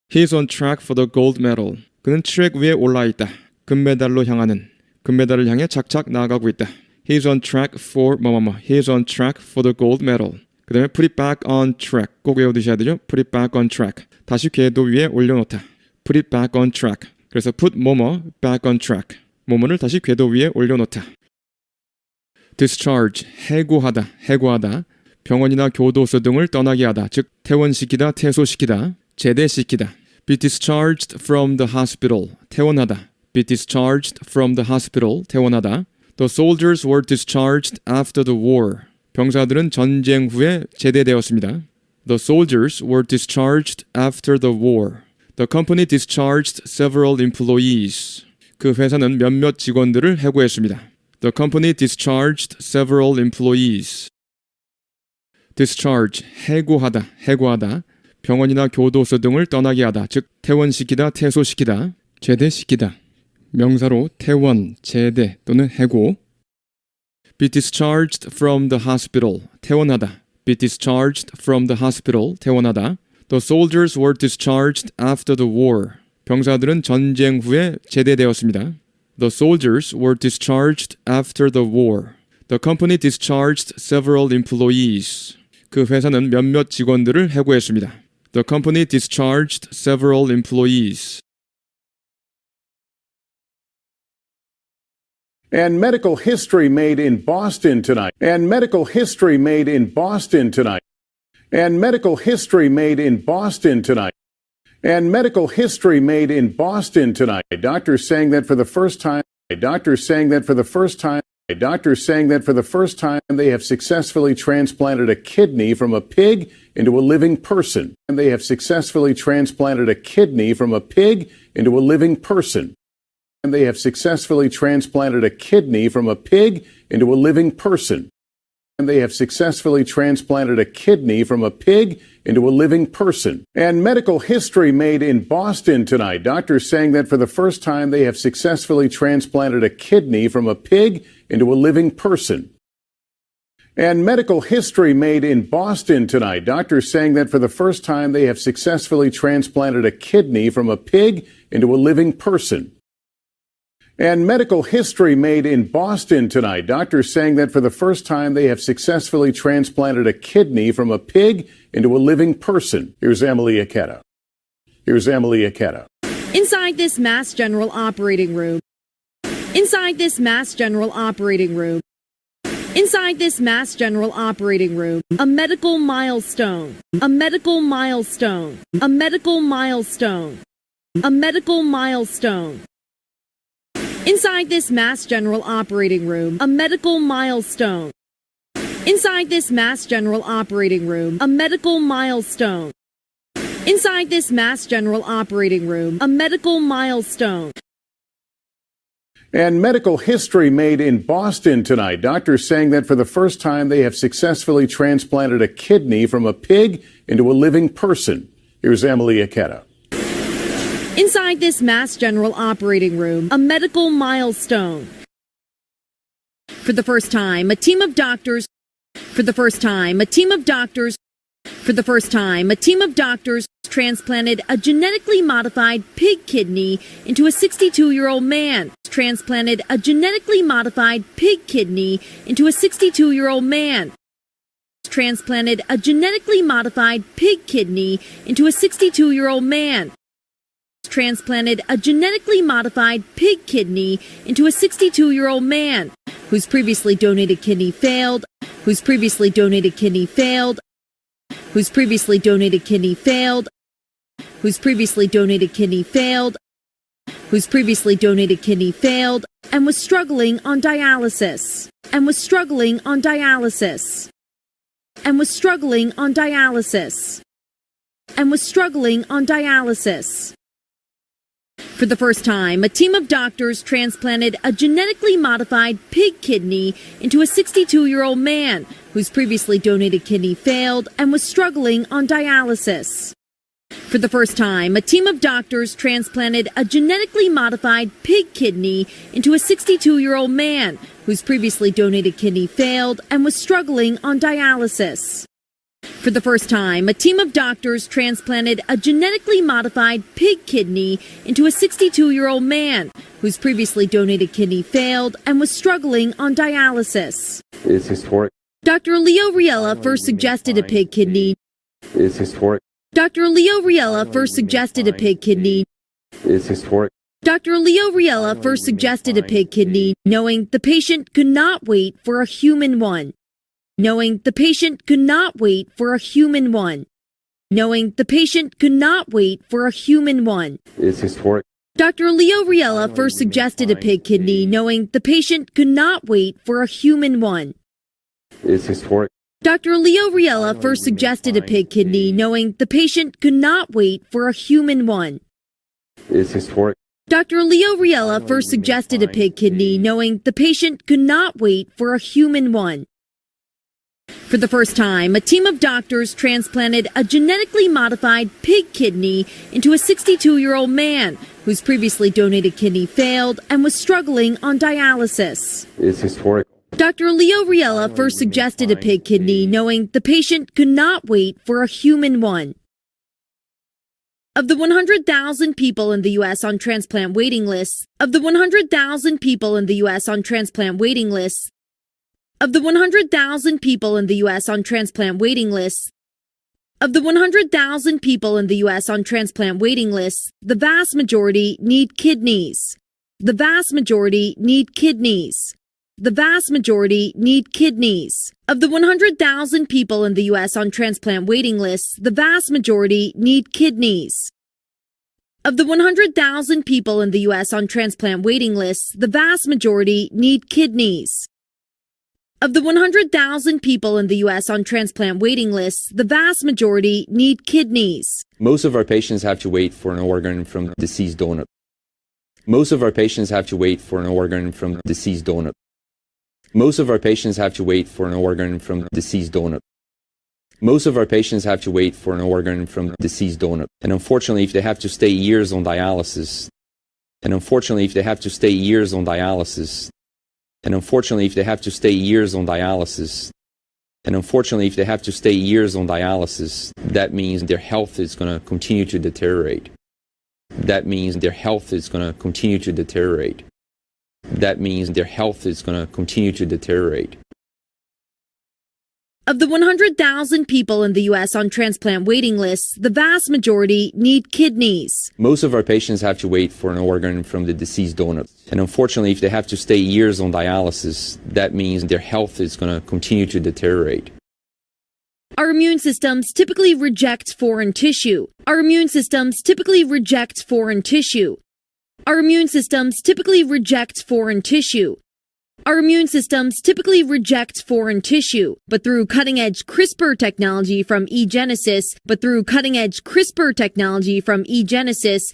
He's on track for the gold medal. 그는 트랙 위에 올라 있다. 금메달로 향하는, 금메달을 향해 착착 나아가고 있다. He's on track for 뭐뭐뭐. He's on track for the gold medal. 그 다음에 put it back on track. 꼭 외워두셔야 되죠. put it back on track. 다시 궤도 위에 올려놓다. put it back on track. 그래서 put 뭐뭐 back on track. 뭐뭐를 다시 궤도 위에 올려놓다. discharge. 해고하다. 병원이나 교도소 등을 떠나게 하다. 즉 퇴원시키다, 퇴소시키다, 제대시키다. be discharged from the hospital. 퇴원하다. be discharged from the hospital. 퇴원하다. The soldiers were discharged after the war. 병사들은 전쟁 후에 제대되었습니다. The soldiers were discharged after the war. The company discharged several employees. 그 회사는 몇몇 직원들을 해고했습니다. The company discharged several employees. discharge, 해고하다. 병원이나 교도소 등을 떠나게 하다. 즉 퇴원시키다, 퇴소시키다, 제대시키다. 명사로 퇴원, 제대 또는 해고. be discharged from the hospital. 퇴원하다. be discharged from the hospital. 퇴원하다. The soldiers were discharged after the war. 병사들은 전쟁 후에 제대되었습니다. The soldiers were discharged after the war. The company discharged several employees. 그 회사는 몇몇 직원들을 해고했습니다. The company discharged several employees. And medical history made in Boston tonight. And medical history made in Boston tonight. And medical history made in Boston tonight. And medical history made in Boston tonight. Doctors saying that for the first time. Doctors saying that for the first time. Doctors saying that for the first time they have successfully transplanted a kidney from a pig into a living person. And they have successfully transplanted a kidney from a pig into a living person. And they have successfully transplanted a kidney from a pig into a living person. And they have successfully transplanted a kidney from a pig into a living person. And medical history made in Boston tonight. Doctors saying that for the first time they have successfully transplanted a kidney from a pig into a living person. And medical history made in Boston tonight. Doctors saying that for the first time they have successfully transplanted a kidney from a pig into a living person. And medical history made in Boston tonight. Doctors saying that for the first time they have successfully transplanted a kidney from a pig into a living person. Here's Emily Aketa. Inside this Mass General operating room. Inside this Mass General operating room. Inside this Mass General operating room. A medical milestone. A medical milestone. A medical milestone. A medical milestone. Inside this Mass General operating room, a medical milestone. Inside this Mass General operating room, a medical milestone. Inside this Mass General operating room, a medical milestone. And medical history made in Boston tonight. Doctors saying that for the first time they have successfully transplanted a kidney from a pig into a living person. Here's Emily Aketa. Inside this Mass General operating room, a medical milestone. For the first time, a team of doctors. For the first time, a team of doctors. For the first time, a team of doctors transplanted a genetically modified pig kidney into a 62-year-old man. Transplanted a genetically modified pig kidney into a 62-year-old man. Transplanted a genetically modified pig kidney into a 62-year-old man. Transplanted a genetically modified pig kidney into a 62-year-old man whose previously donated kidney failed, whose previously donated kidney failed, whose previously donated kidney failed, whose previously donated kidney failed, whose previously donated kidney failed and was struggling on dialysis. And was struggling on dialysis. And was struggling on dialysis. And was struggling on dialysis. For the first time, a team of doctors transplanted a genetically modified pig kidney into a 62-year-old man whose previously donated kidney failed and was struggling on dialysis. For the first time, a team of doctors transplanted a genetically modified pig kidney into a 62-year-old man whose previously donated kidney failed and was struggling on dialysis. For the first time, a team of doctors transplanted a genetically modified pig kidney into a 62-year-old man whose previously donated kidney failed and was struggling on dialysis. It's historic. Dr. Leo Riella first suggested a pig kidney. It's historic. Dr. Leo Riella first suggested a pig kidney. It's historic. Dr. Leo Riella first suggested a pig kidney, knowing the patient could not wait for a human one. Knowing the patient could not wait for a human one. Knowing the patient could not wait for a human one. It's historic. Dr. Leo Riella first suggested a pig kidney, knowing the patient could not wait for a human one. It's historic. Dr. Leo Riella first suggested a pig kidney, knowing the patient could not wait for a human one. It's historic. Dr. Leo Riella first suggested a pig kidney, knowing the patient could not wait for a human one. For the first time, a team of doctors transplanted a genetically modified pig kidney into a 62-year-old man whose previously donated kidney failed and was struggling on dialysis. It's historic. Dr. Leo Riella first suggested a pig kidney, knowing the patient could not wait for a human one. Of the 100,000 people in the U.S. on transplant waiting lists, of the 100,000 people in the U.S. on transplant waiting lists, of the 100,000 people in the U.S. on transplant waiting lists, of the 100,000 people in the U.S. on transplant waiting lists, the vast majority need kidneys. The vast majority need kidneys. The vast majority need kidneys. Of the 100,000 people in the U.S. on transplant waiting lists, the vast majority need kidneys. Of the 100,000 people in the U.S. on transplant waiting lists, the vast majority need kidneys. Of the 100,000 people in the U.S. on transplant waiting lists, the vast majority need kidneys. Most of our patients have to wait for an organ from a deceased donor. Most of our patients have to wait for an organ from a deceased donor. Most of our patients have to wait for an organ from a deceased donor. Most of our patients have to wait for an organ from a deceased donor. And unfortunately, if they have to stay years on dialysis, that means their health is going to continue to deteriorate. That means their health is going to continue to deteriorate. That means their health is going to continue to deteriorate. Of the 100,000 people in the U.S. on transplant waiting lists, the vast majority need kidneys. Most of our patients have to wait for an organ from the deceased donor. And unfortunately, if they have to stay years on dialysis, that means their health is going to continue to deteriorate. Our immune systems typically reject foreign tissue. Our immune systems typically reject foreign tissue. Our immune systems typically reject foreign tissue. Our immune systems typically reject foreign tissue, but through cutting-edge CRISPR technology from eGenesis, but through cutting-edge CRISPR technology from eGenesis,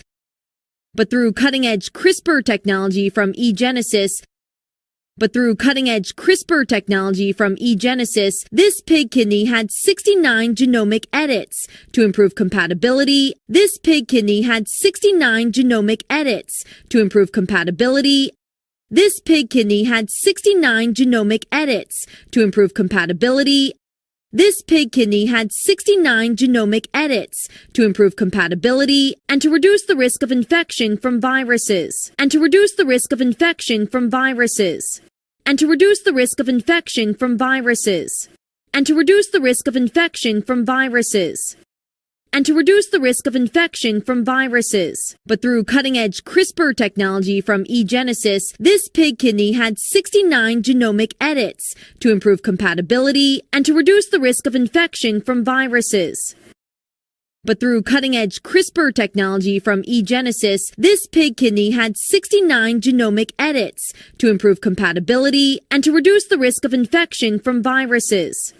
but through cutting-edge CRISPR technology from eGenesis, but through cutting-edge CRISPR technology from eGenesis, this pig kidney had 69 genomic edits. To improve compatibility, this pig kidney had 69 genomic edits. To improve compatibility, this pig kidney had 69 genomic edits. To improve compatibility, this pig kidney had 69 genomic edits. To improve compatibility and to reduce the risk of infection from viruses. And to reduce the risk of infection from viruses. And to reduce the risk of infection from viruses. And to reduce the risk of infection from viruses. And to reduce the risk of infection from viruses. But through cutting-edge CRISPR technology from eGenesis, this pig kidney had 69 genomic edits. To improve compatibility and to reduce the risk of infection from viruses. But through cutting-edge CRISPR technology from eGenesis, this pig kidney had 69 genomic edits to improve compatibility and to reduce the risk of infection from viruses.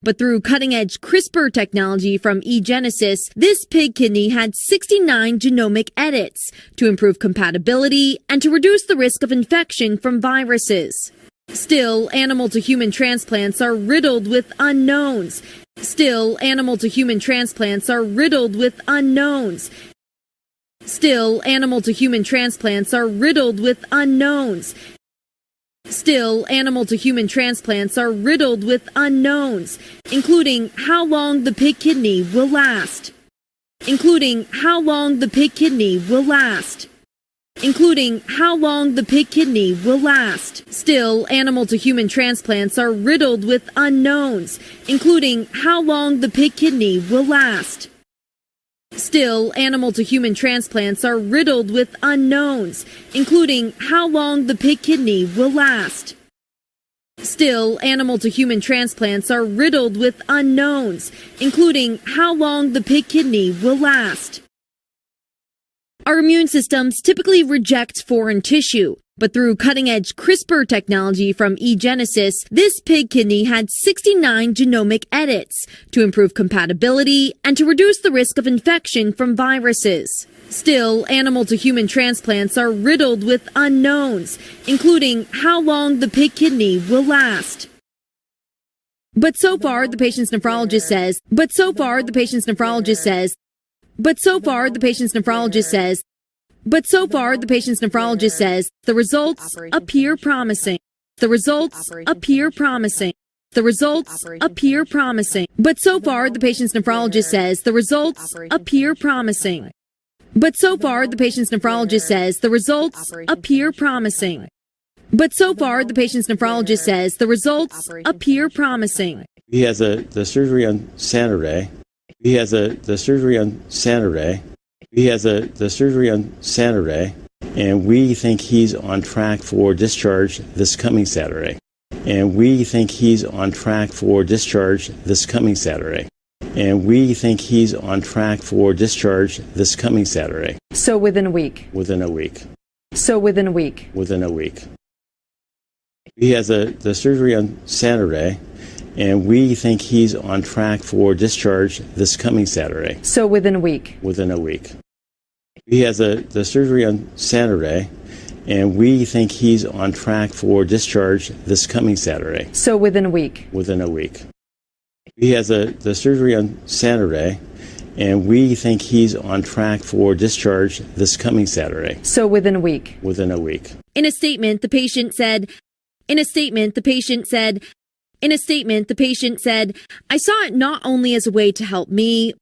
But through cutting-edge CRISPR technology from eGenesis, this pig kidney had 69 genomic edits to improve compatibility and to reduce the risk of infection from viruses. Still, animal-to-human transplants are riddled with unknowns. Still, animal-to-human transplants are riddled with unknowns. Still, animal-to-human transplants are riddled with unknowns. Still, animal-to-human transplants are riddled with unknowns, including how long the pig kidney will last. Including how long the pig kidney will last. Including how long the pig kidney will last. Still, animal-to-human transplants are riddled with unknowns, including how long the pig kidney will last. Still, animal-to-human transplants are riddled with unknowns, including how long the pig kidney will last. Still, animal-to-human transplants are riddled with unknowns, including how long the pig kidney will last. Our immune systems typically reject foreign tissue, but through cutting-edge CRISPR technology from eGenesis, this pig kidney had 69 genomic edits to improve compatibility and to reduce the risk of infection from viruses. Still, animal-to-human transplants are riddled with unknowns, including how long the pig kidney will last. But so far, the patient's nephrologist says, the results appear promising. The results appear promising. The results appear promising. But so far, the patient's nephrologist says the results appear promising. But so far, the patient's nephrologist says the results appear promising. But so far, the patient's nephrologist says the results appear promising. He has the surgery on Saturday. He has the surgery on Saturday. He has the surgery on Saturday, and we think he's on track for discharge this coming Saturday. And we think he's on track for discharge this coming Saturday. And we think he's on track for discharge this coming Saturday. So within a week. Within a week. So within a week. Within a week. He has the surgery on Saturday, and we think he's on track for discharge this coming Saturday. So within a week. Within a week. He has the surgery on Saturday, and we think he's on track for discharge this coming Saturday. So within a week. Within a week. He has the surgery on Saturday, and we think he's on track for discharge this coming Saturday. So within a week. Within a week. In a statement, the patient said, I saw it not only as a way to help me,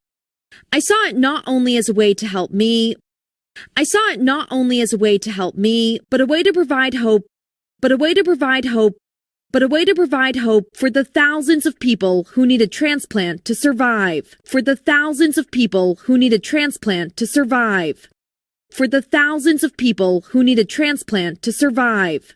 I saw it not only as a way to help me, I saw it not only as a way to help me, but a way to provide hope, but a way to provide hope, but a way to provide hope for the thousands of people who need a transplant to survive, for the thousands of people who need a transplant to survive, for the thousands of people who need a transplant to survive.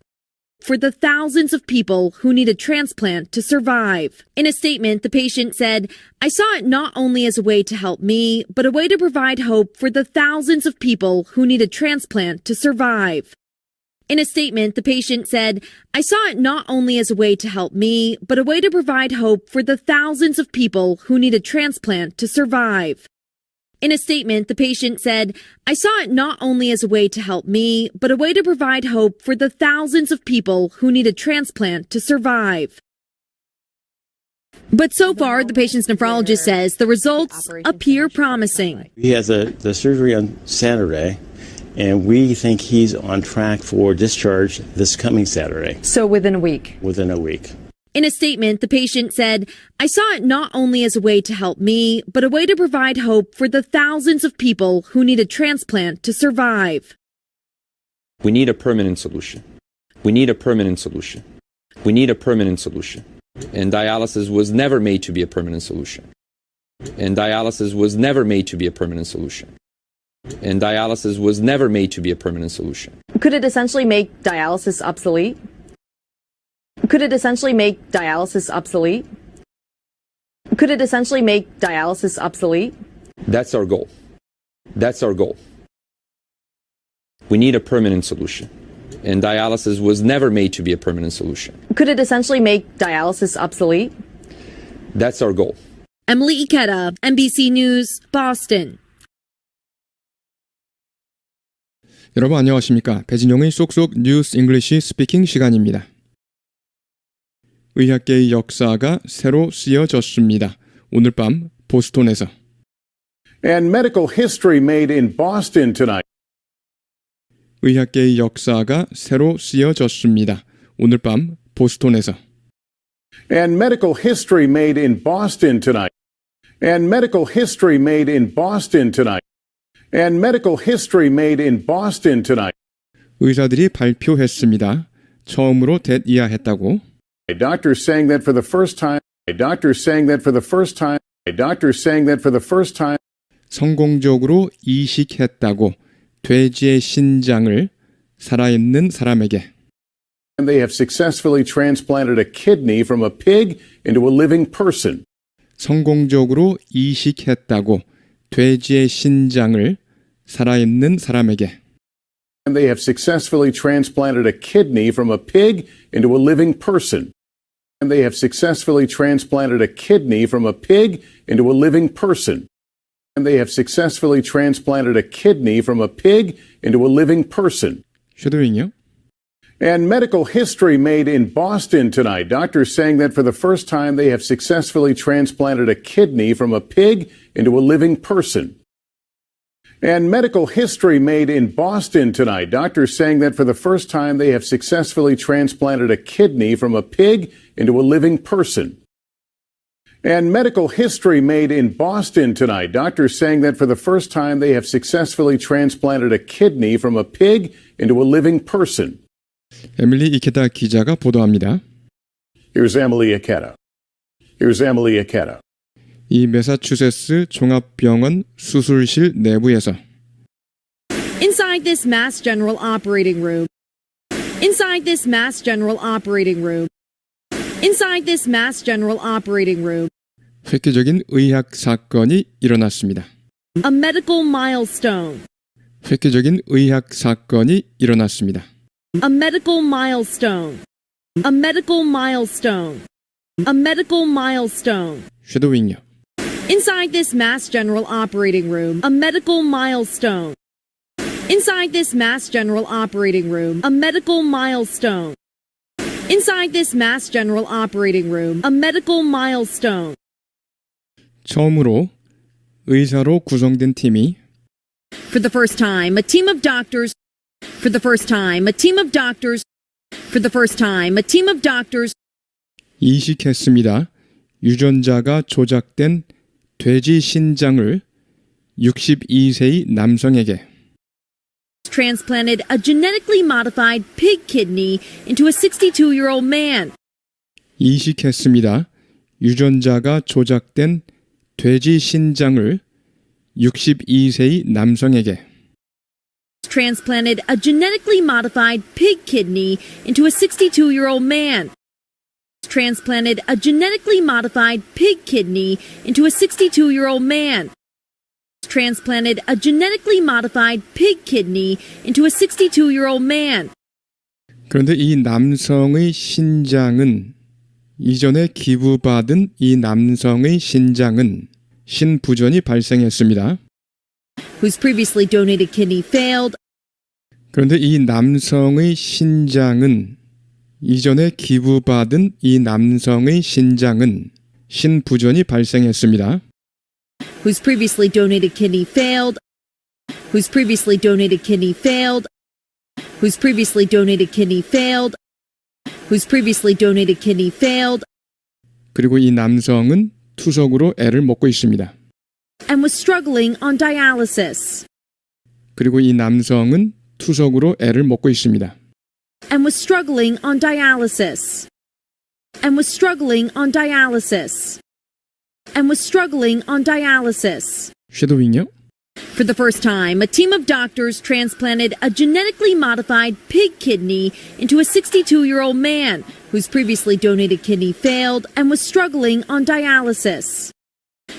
For the thousands of people who need a transplant to survive. In a statement, the patient said, I saw it not only as a way to help me, but a way to provide hope for the thousands of people who need a transplant to survive. In a statement, the patient said, I saw it not only as a way to help me, but a way to provide hope for the thousands of people who need a transplant to survive. In a statement, the patient said, I saw it not only as a way to help me, but a way to provide hope for the thousands of people who need a transplant to survive. But so far, the patient's nephrologist says the results appear promising. He has the surgery on Saturday, and we think he's on track for discharge this coming Saturday. So within a week. Within a week. In a statement, the patient said, I saw it not only as a way to help me, but a way to provide hope for the thousands of people who need a transplant to survive. We need a permanent solution. We need a permanent solution. We need a permanent solution. And dialysis was never made to be a permanent solution. And dialysis was never made to be a permanent solution. And dialysis was never made to be a permanent solution. Could it essentially make dialysis obsolete? Could it essentially make dialysis obsolete? Could it essentially make dialysis obsolete? That's our goal. That's our goal. We need a permanent solution. And dialysis was never made to be a permanent solution. Could it essentially make dialysis obsolete? That's our goal. Emily Ikeda, NBC News, Boston. 여러분 안녕하십니까? 배진용의 쏙쏙 뉴스 잉글리시 스피킹 시간입니다. 의학계의 역사가 새로 쓰여졌습니다. 오늘 밤 보스턴에서. And medical history made in Boston tonight. 의학계의 역사가 새로 쓰여졌습니다. 오늘 밤 보스턴에서. And medical history made in Boston tonight. And medical history made in Boston tonight. And medical history made in Boston tonight. 의사들이 발표했습니다. 처음으로 대이야했다고. A doctor saying that for the first time. A doctor saying that for the first time. A doctor saying that for the first time. 성공적으로 이식했다고. 돼지의 신장을 살아있는 사람에게. And they have successfully transplanted a kidney from a pig into a living person. 성공적으로 이식했다고. 돼지의 신장을 살아있는 사람에게. And they have successfully transplanted a kidney from a pig into a living person. And they have successfully transplanted a kidney from a pig into a living person. And they have successfully transplanted a kidney from a pig into a living person. 쉐도잉이요? And medical history made in Boston tonight. Doctors saying that for the first time they have successfully transplanted a kidney from a pig into a living person. And medical history made in Boston tonight. Doctors saying that for the first time they have successfully transplanted a kidney from a pig into a living person. And medical history made in Boston tonight. Doctors saying that for the first time they have successfully transplanted a kidney from a pig into a living person. 에밀리 이케다 기자가 보도합니다. Here's Emily Ikeda. Here's Emily Ikeda. 이 매사추세츠 종합병원 수술실 내부에서. Inside this Mass General operating room. Inside this Mass General operating room. Inside this Mass General operating room. 획기적인 의학 사건이 일어났습니다. A medical milestone. 획기적인 의학 사건이 일어났습니다. A medical milestone. A medical milestone. A medical milestone. 쉐도잉이요. Inside this Mass General operating room, a medical milestone. Inside this Mass General operating room, a medical milestone. Inside this Mass General operating room, a medical milestone. 처음으로 의사로 구성된 팀이 For the first time, a team of doctors. For the first time, a team of doctors. For the first time, a team of doctors. 이식했습니다. 유전자가 조작된 돼지 신장을 62세의 남성에게. Transplanted a genetically modified pig kidney into a 62-year-old man. 이식했습니다. 유전자가 조작된 돼지 신장을 62세의 남성에게. Transplanted a genetically modified pig kidney into a 62-year-old man. Transplanted a genetically modified pig kidney into a 62-year-old man. Transplanted a genetically modified pig kidney into a 62-year-old man. 그런데 이 남성의 신장은 이전에 기부받은 이 남성의 신장은 신부전이 발생했습니다. Whose previously donated kidney failed. 그런데 이 남성의 신장은 이전에 기부받은 이 남성의 신장은 신부전이 발생했습니다. Whose previously donated kidney failed. Whose previously donated kidney failed. Whose previously donated kidney failed. Whose previously donated kidney failed. 그리고 이 남성은 투석으로 애를 먹고 있습니다. And was struggling on dialysis. 그리고 이 남성은 투석으로 애를 먹고 있습니다. And was struggling on dialysis. And was struggling on dialysis. And was struggling on dialysis. 쉐도윙이요? For the first time, a team of doctors transplanted a genetically modified pig kidney into a 62-year-old man whose previously donated kidney failed and was struggling on dialysis.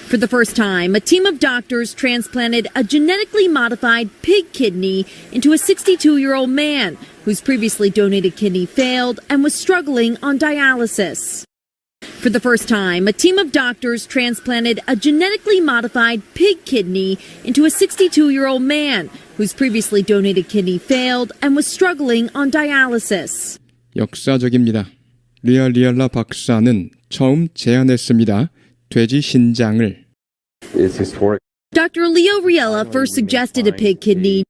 For the first time, a team of doctors transplanted a genetically modified pig kidney into a 62-year-old man whose previously donated kidney failed and was struggling on dialysis. For the first time, a team of doctors transplanted a genetically modified pig kidney into a 62-year-old man whose previously donated kidney failed and was struggling on dialysis. 역사적입니다. 리알라 박사는 처음 제안했습니다. 돼지 신장을. It's historic. Dr. Leo Riella first suggested a pig kidney.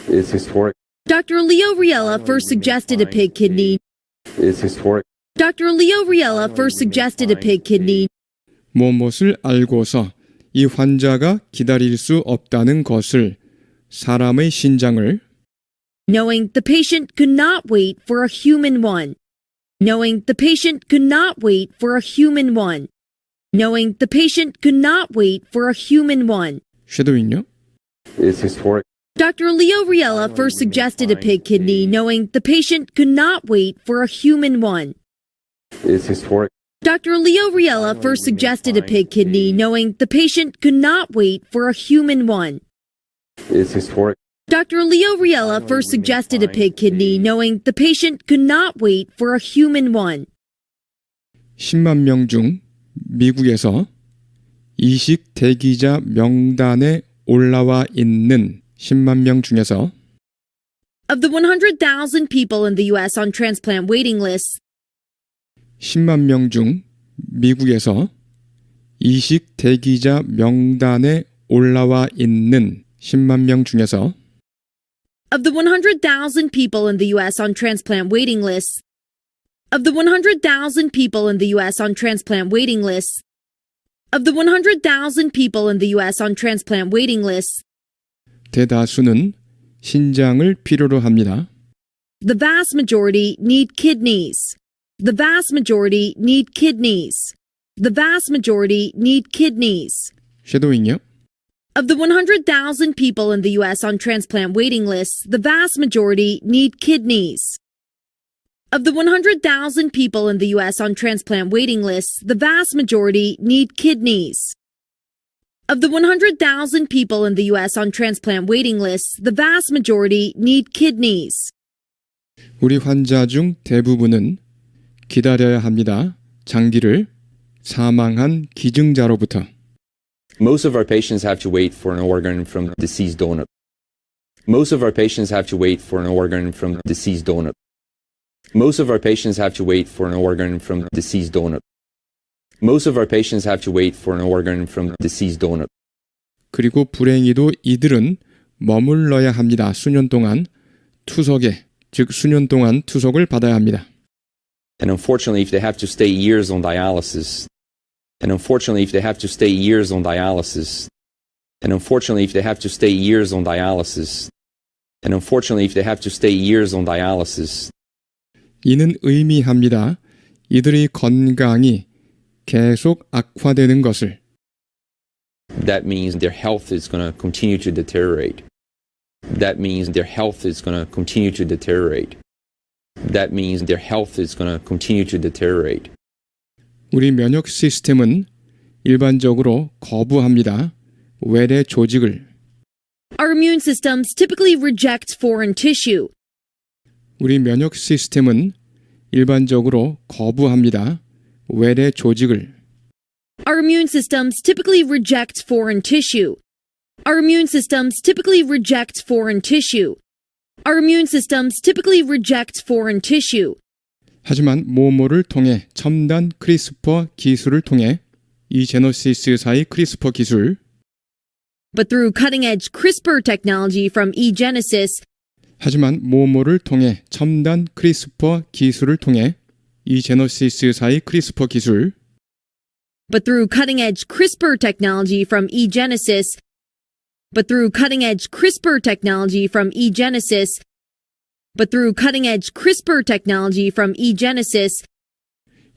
It's historic. Dr. Leo Riella first suggested a pig kidney. It's historic. Dr. Leo Riella first suggested a pig kidney. 무엇을 알고서 이 환자가 기다릴 수 없다는 것을, 사람의 신장을, Knowing the patient could not wait for a human one. Knowing the patient could not wait for a human one. Knowing the patient could not wait for a human one. 쉐도잉요? It's historic. Dr. Leo Riella first suggested a pig kidney, knowing the patient could not wait for a human one. It's historic. Dr. Leo Riella first suggested a pig kidney, knowing the patient could not wait for a human one. It's historic. Dr. Leo Riella first suggested a pig kidney, knowing the patient could not wait for a human one. 10만 명 중 미국에서 이식 대기자 명단에 올라와 있는 10만 명 중에서 Of the 100,000 people in the U.S. on transplant waiting lists, 10만 명 중 미국에서 이식 대기자 명단에 올라와 있는 10만 명 중에서 of the 100,000 people in the U.S. on transplant waiting lists, of the 100,000 people in the U.S. on transplant waiting lists, of the 100,000 people in the U.S. on transplant waiting lists, 대다수는 신장을 필요로 합니다. the vast majority need kidneys. The vast majority need kidneys. The vast majority need kidneys. 쉐도잉요? Of the 100,000 people in the U.S. on transplant waiting lists, the vast majority need kidneys. Of the 100,000 people in the U.S. on transplant waiting lists, the vast majority need kidneys. Of the 100,000 people in the U.S. on transplant waiting lists, the vast majority need kidneys. 우리 환자 중 대부분은 기다려야 합니다. 장기를 사망한 기증자로부터. Most of our patients have to wait for an organ from a deceased donor. Most of our patients have to wait for an organ from a deceased donor. Most of our patients have to wait for an organ from a deceased donor. Most of our patients have to wait for an organ from a deceased donor. 그리고 불행히도 이들은 머물러야 합니다. 수년 동안 투석에, 즉 수년 동안 투석을 받아야 합니다. And unfortunately, if they have to stay years on dialysis, and unfortunately, if they have to stay years on dialysis, and unfortunately, if they have to stay years on dialysis, and unfortunately, if they have to stay years on dialysis, 이는 의미합니다. 이들의 건강이 계속 악화되는 것을. that means their health is going to continue to deteriorate. That means their health is going to continue to deteriorate. That means their health is going to continue to deteriorate. 우리 면역 시스템은 일반적으로 거부합니다. 외래 조직을. Our immune systems typically reject foreign tissue. 우리 면역 시스템은 일반적으로 거부합니다. 외래 조직을. Our immune systems typically reject foreign tissue. Our immune systems typically reject foreign tissue. Our immune systems typically reject foreign tissue. 하지만 모모를 통해 첨단 크리스퍼 기술을 통해 이 제너시스사의 크리스퍼 기술, But through cutting-edge CRISPR technology from eGenesis, 하지만 모모를 통해 첨단 크리스퍼 기술을 통해 이 제너시스사의 크리스퍼 기술, but through cutting-edge CRISPR technology from eGenesis, but through cutting-edge CRISPR technology from eGenesis, but through cutting-edge CRISPR technology from eGenesis,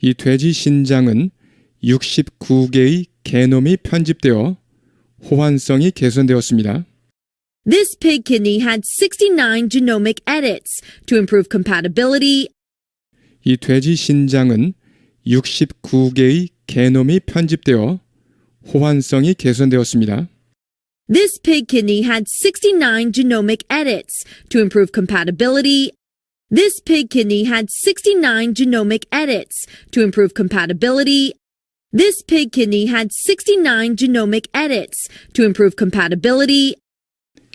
이 돼지 신장은 69개의 게놈이 편집되어 호환성이 개선되었습니다. this pig kidney had 69 genomic edits to improve compatibility, 이 돼지 신장은 69개의 게놈이 편집되어 호환성이 개선되었습니다. This pig kidney had 69 genomic edits to improve compatibility. This pig kidney had 69 genomic edits to improve compatibility. This pig kidney had 69 genomic edits to improve compatibility.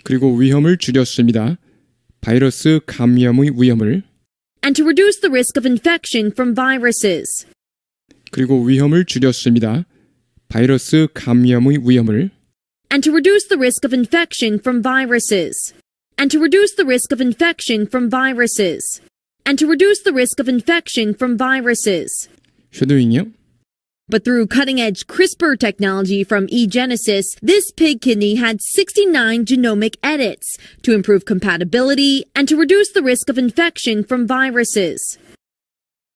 그리고 위험을 줄였습니다. 바이러스 감염의 위험을. And to reduce the risk of infection from viruses. 그리고 위험을 줄였습니다. 바이러스 감염의 위험을. And to reduce the risk of infection from viruses. And to reduce the risk of infection from viruses. And to reduce the risk of infection from viruses. 쉐도잉이요? But through cutting-edge CRISPR technology from eGenesis, this pig kidney had 69 genomic edits to improve compatibility and to reduce the risk of infection from viruses.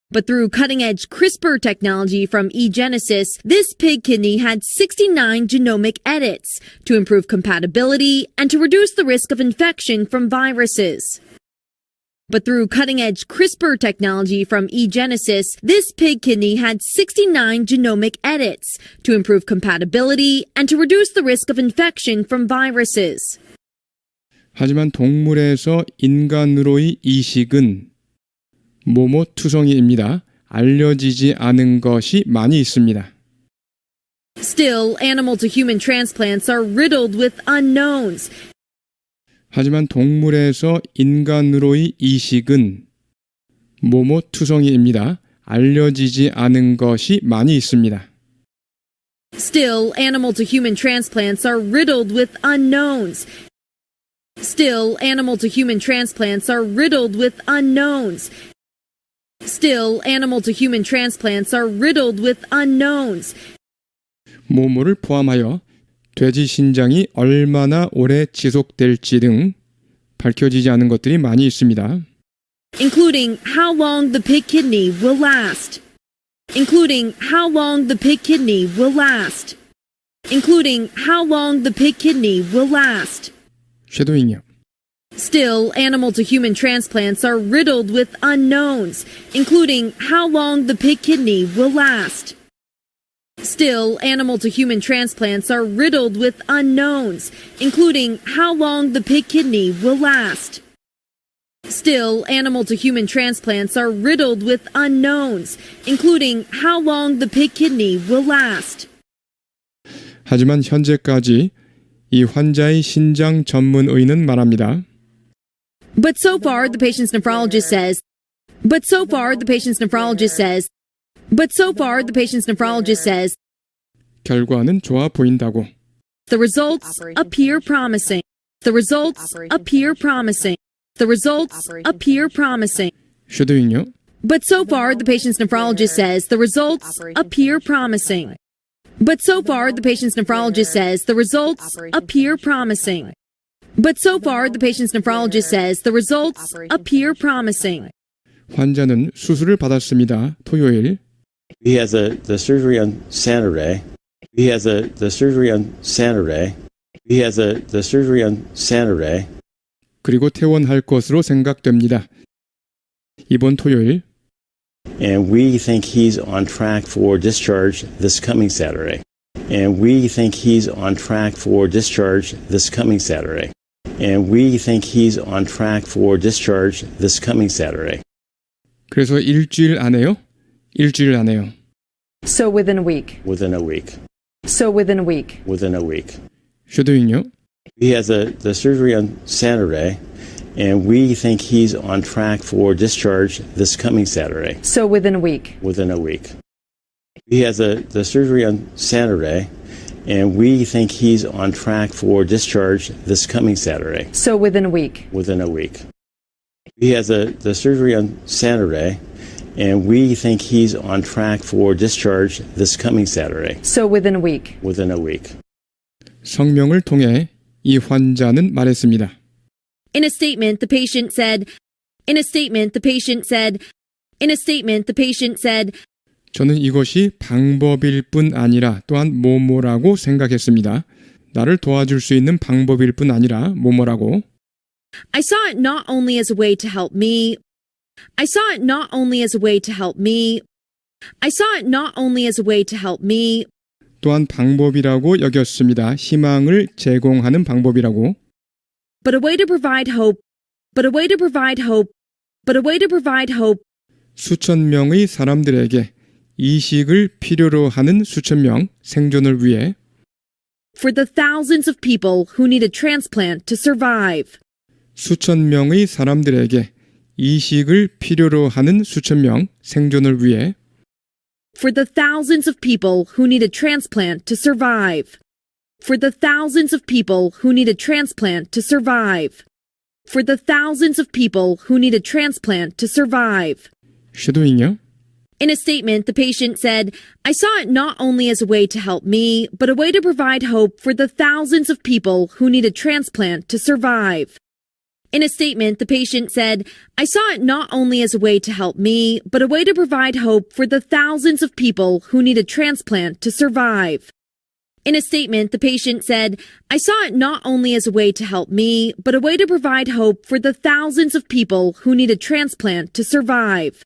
But through cutting-edge CRISPR technology from eGenesis, this pig kidney had 69 genomic edits to improve compatibility and to reduce the risk of infection from viruses. But through cutting-edge CRISPR technology from eGenesis, this pig kidney had 69 genomic edits to improve compatibility and to reduce the risk of infection from viruses. 하지만 동물에서 인간으로의 이식은 모모 투성이입니다. 알려지지 않은 것이 많이 있습니다. Still, animal-to-human transplants are riddled with unknowns. 하지만 동물에서 인간으로의 이식은 모모 투성이입니다. 알려지지 않은 것이 많이 있습니다. Still, animal-to-human transplants are riddled with unknowns. Still, animal-to-human transplants are riddled with unknowns. Still, animal-to-human transplants are riddled with unknowns. 모모를 포함하여 돼지 신장이 얼마나 오래 지속될지 등 밝혀지지 않은 것들이 많이 있습니다. Including how long the pig kidney will last. Including how long the pig kidney will last. Including how long the pig kidney will last. 쉐도잉이요. Still, animal-to-human transplants are riddled with unknowns, including how long the pig kidney will last. Still, animal-to-human transplants are riddled with unknowns, including how long the pig kidney will last. Still, animal-to-human transplants are riddled with unknowns, including how long the pig kidney will last. 하지만 현재까지 이 환자의 신장 전문의는 말합니다. But so far, the patient's nephrologist says, but so far, the patient's nephrologist says, but so far, the patient's nephrologist says, 결과는 좋아 보인다고. the results appear promising. The results appear promising. The results appear promising. 쉐도잉요. But so far, the patient's nephrologist says the results appear promising. But so far, the patient's nephrologist says the results appear promising. But so far, the patient's nephrologist says the results appear promising. 환자는 수술을 받았습니다. 토요일. He has the surgery on Saturday. He has the surgery on Saturday. He has the surgery on Saturday. 그리고 퇴원할 것으로 생각됩니다. 이번 토요일. And we think he's on track for discharge this coming Saturday. And we think he's on track for discharge this coming Saturday. And we think he's on track for discharge this coming Saturday. 그래서 일주일 안에요? 일주일 안에요. So within a week. Within a week. So within a week. Within a week. 쉐도잉요. He has the surgery on Saturday. And we think he's on track for discharge this coming Saturday. So within a week. Within a week. He has the surgery on Saturday. And we think he's on track for discharge this coming Saturday. So within a week. Within a week. He has the surgery on Saturday. And we think he's on track for discharge this coming Saturday. So within a week. Within a week. 성명을 통해 이 환자는 말했습니다. In a statement, the patient said, in a statement, the patient said, in a statement, the patient said, 저는 이것이 방법일 뿐 아니라 또한 뭐뭐라고 생각했습니다. 나를 도와줄 수 있는 방법일 뿐 아니라 뭐뭐라고. I saw it not only as a way to help me. I saw it not only as a way to help me. I saw it not only as a way to help me. 또한 방법이라고 여겼습니다. 희망을 제공하는 방법이라고. but a way to provide hope, but a way to provide hope, but a way to provide hope. 수천 명의 사람들에게 이식을 필요로 하는 수천 명 생존을 위해 For the thousands of people who need a transplant to survive. 수천 명의 사람들에게 이식을 필요로 하는 수천 명 생존을 위해 For the thousands of people who need a transplant to survive. For the thousands of people who need a transplant to survive. For the thousands of people who need a transplant to survive. 쉐도잉요. In a statement, the patient said, I saw it not only as a way to help me, but a way to provide hope for the thousands of people who need a transplant to survive. In a statement, the patient said, I saw it not only as a way to help me, but a way to provide hope for the thousands of people who need a transplant to survive. In a statement, the patient said, I saw it not only as a way to help me, but a way to provide hope for the thousands of people who need a transplant to survive.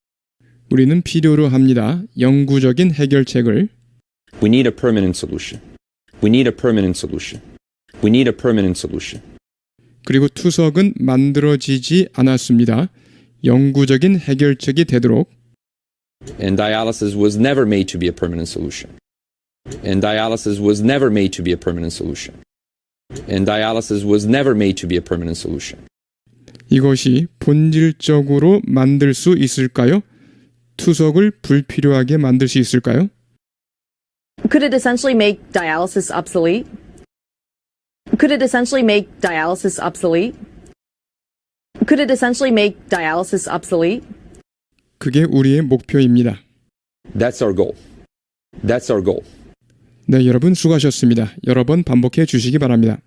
우리는 필요로 합니다. 영구적인 해결책을. We need a permanent solution. We need a permanent solution. We need a permanent solution. 그리고 투석은 만들어지지 않았습니다. 영구적인 해결책이 되도록. And dialysis was never made to be a permanent solution. And dialysis was never made to be a permanent solution. And dialysis was never made to be a permanent solution. 이것이 본질적으로 만들 수 있을까요? 투석을 불필요하게 만들 수 있을까요? Could it essentially make dialysis obsolete? Could it essentially make dialysis obsolete? Could it essentially make dialysis obsolete? 그게 우리의 목표입니다. That's our goal. That's our goal. 네, 여러분 수고하셨습니다. 여러 번 반복해 주시기 바랍니다.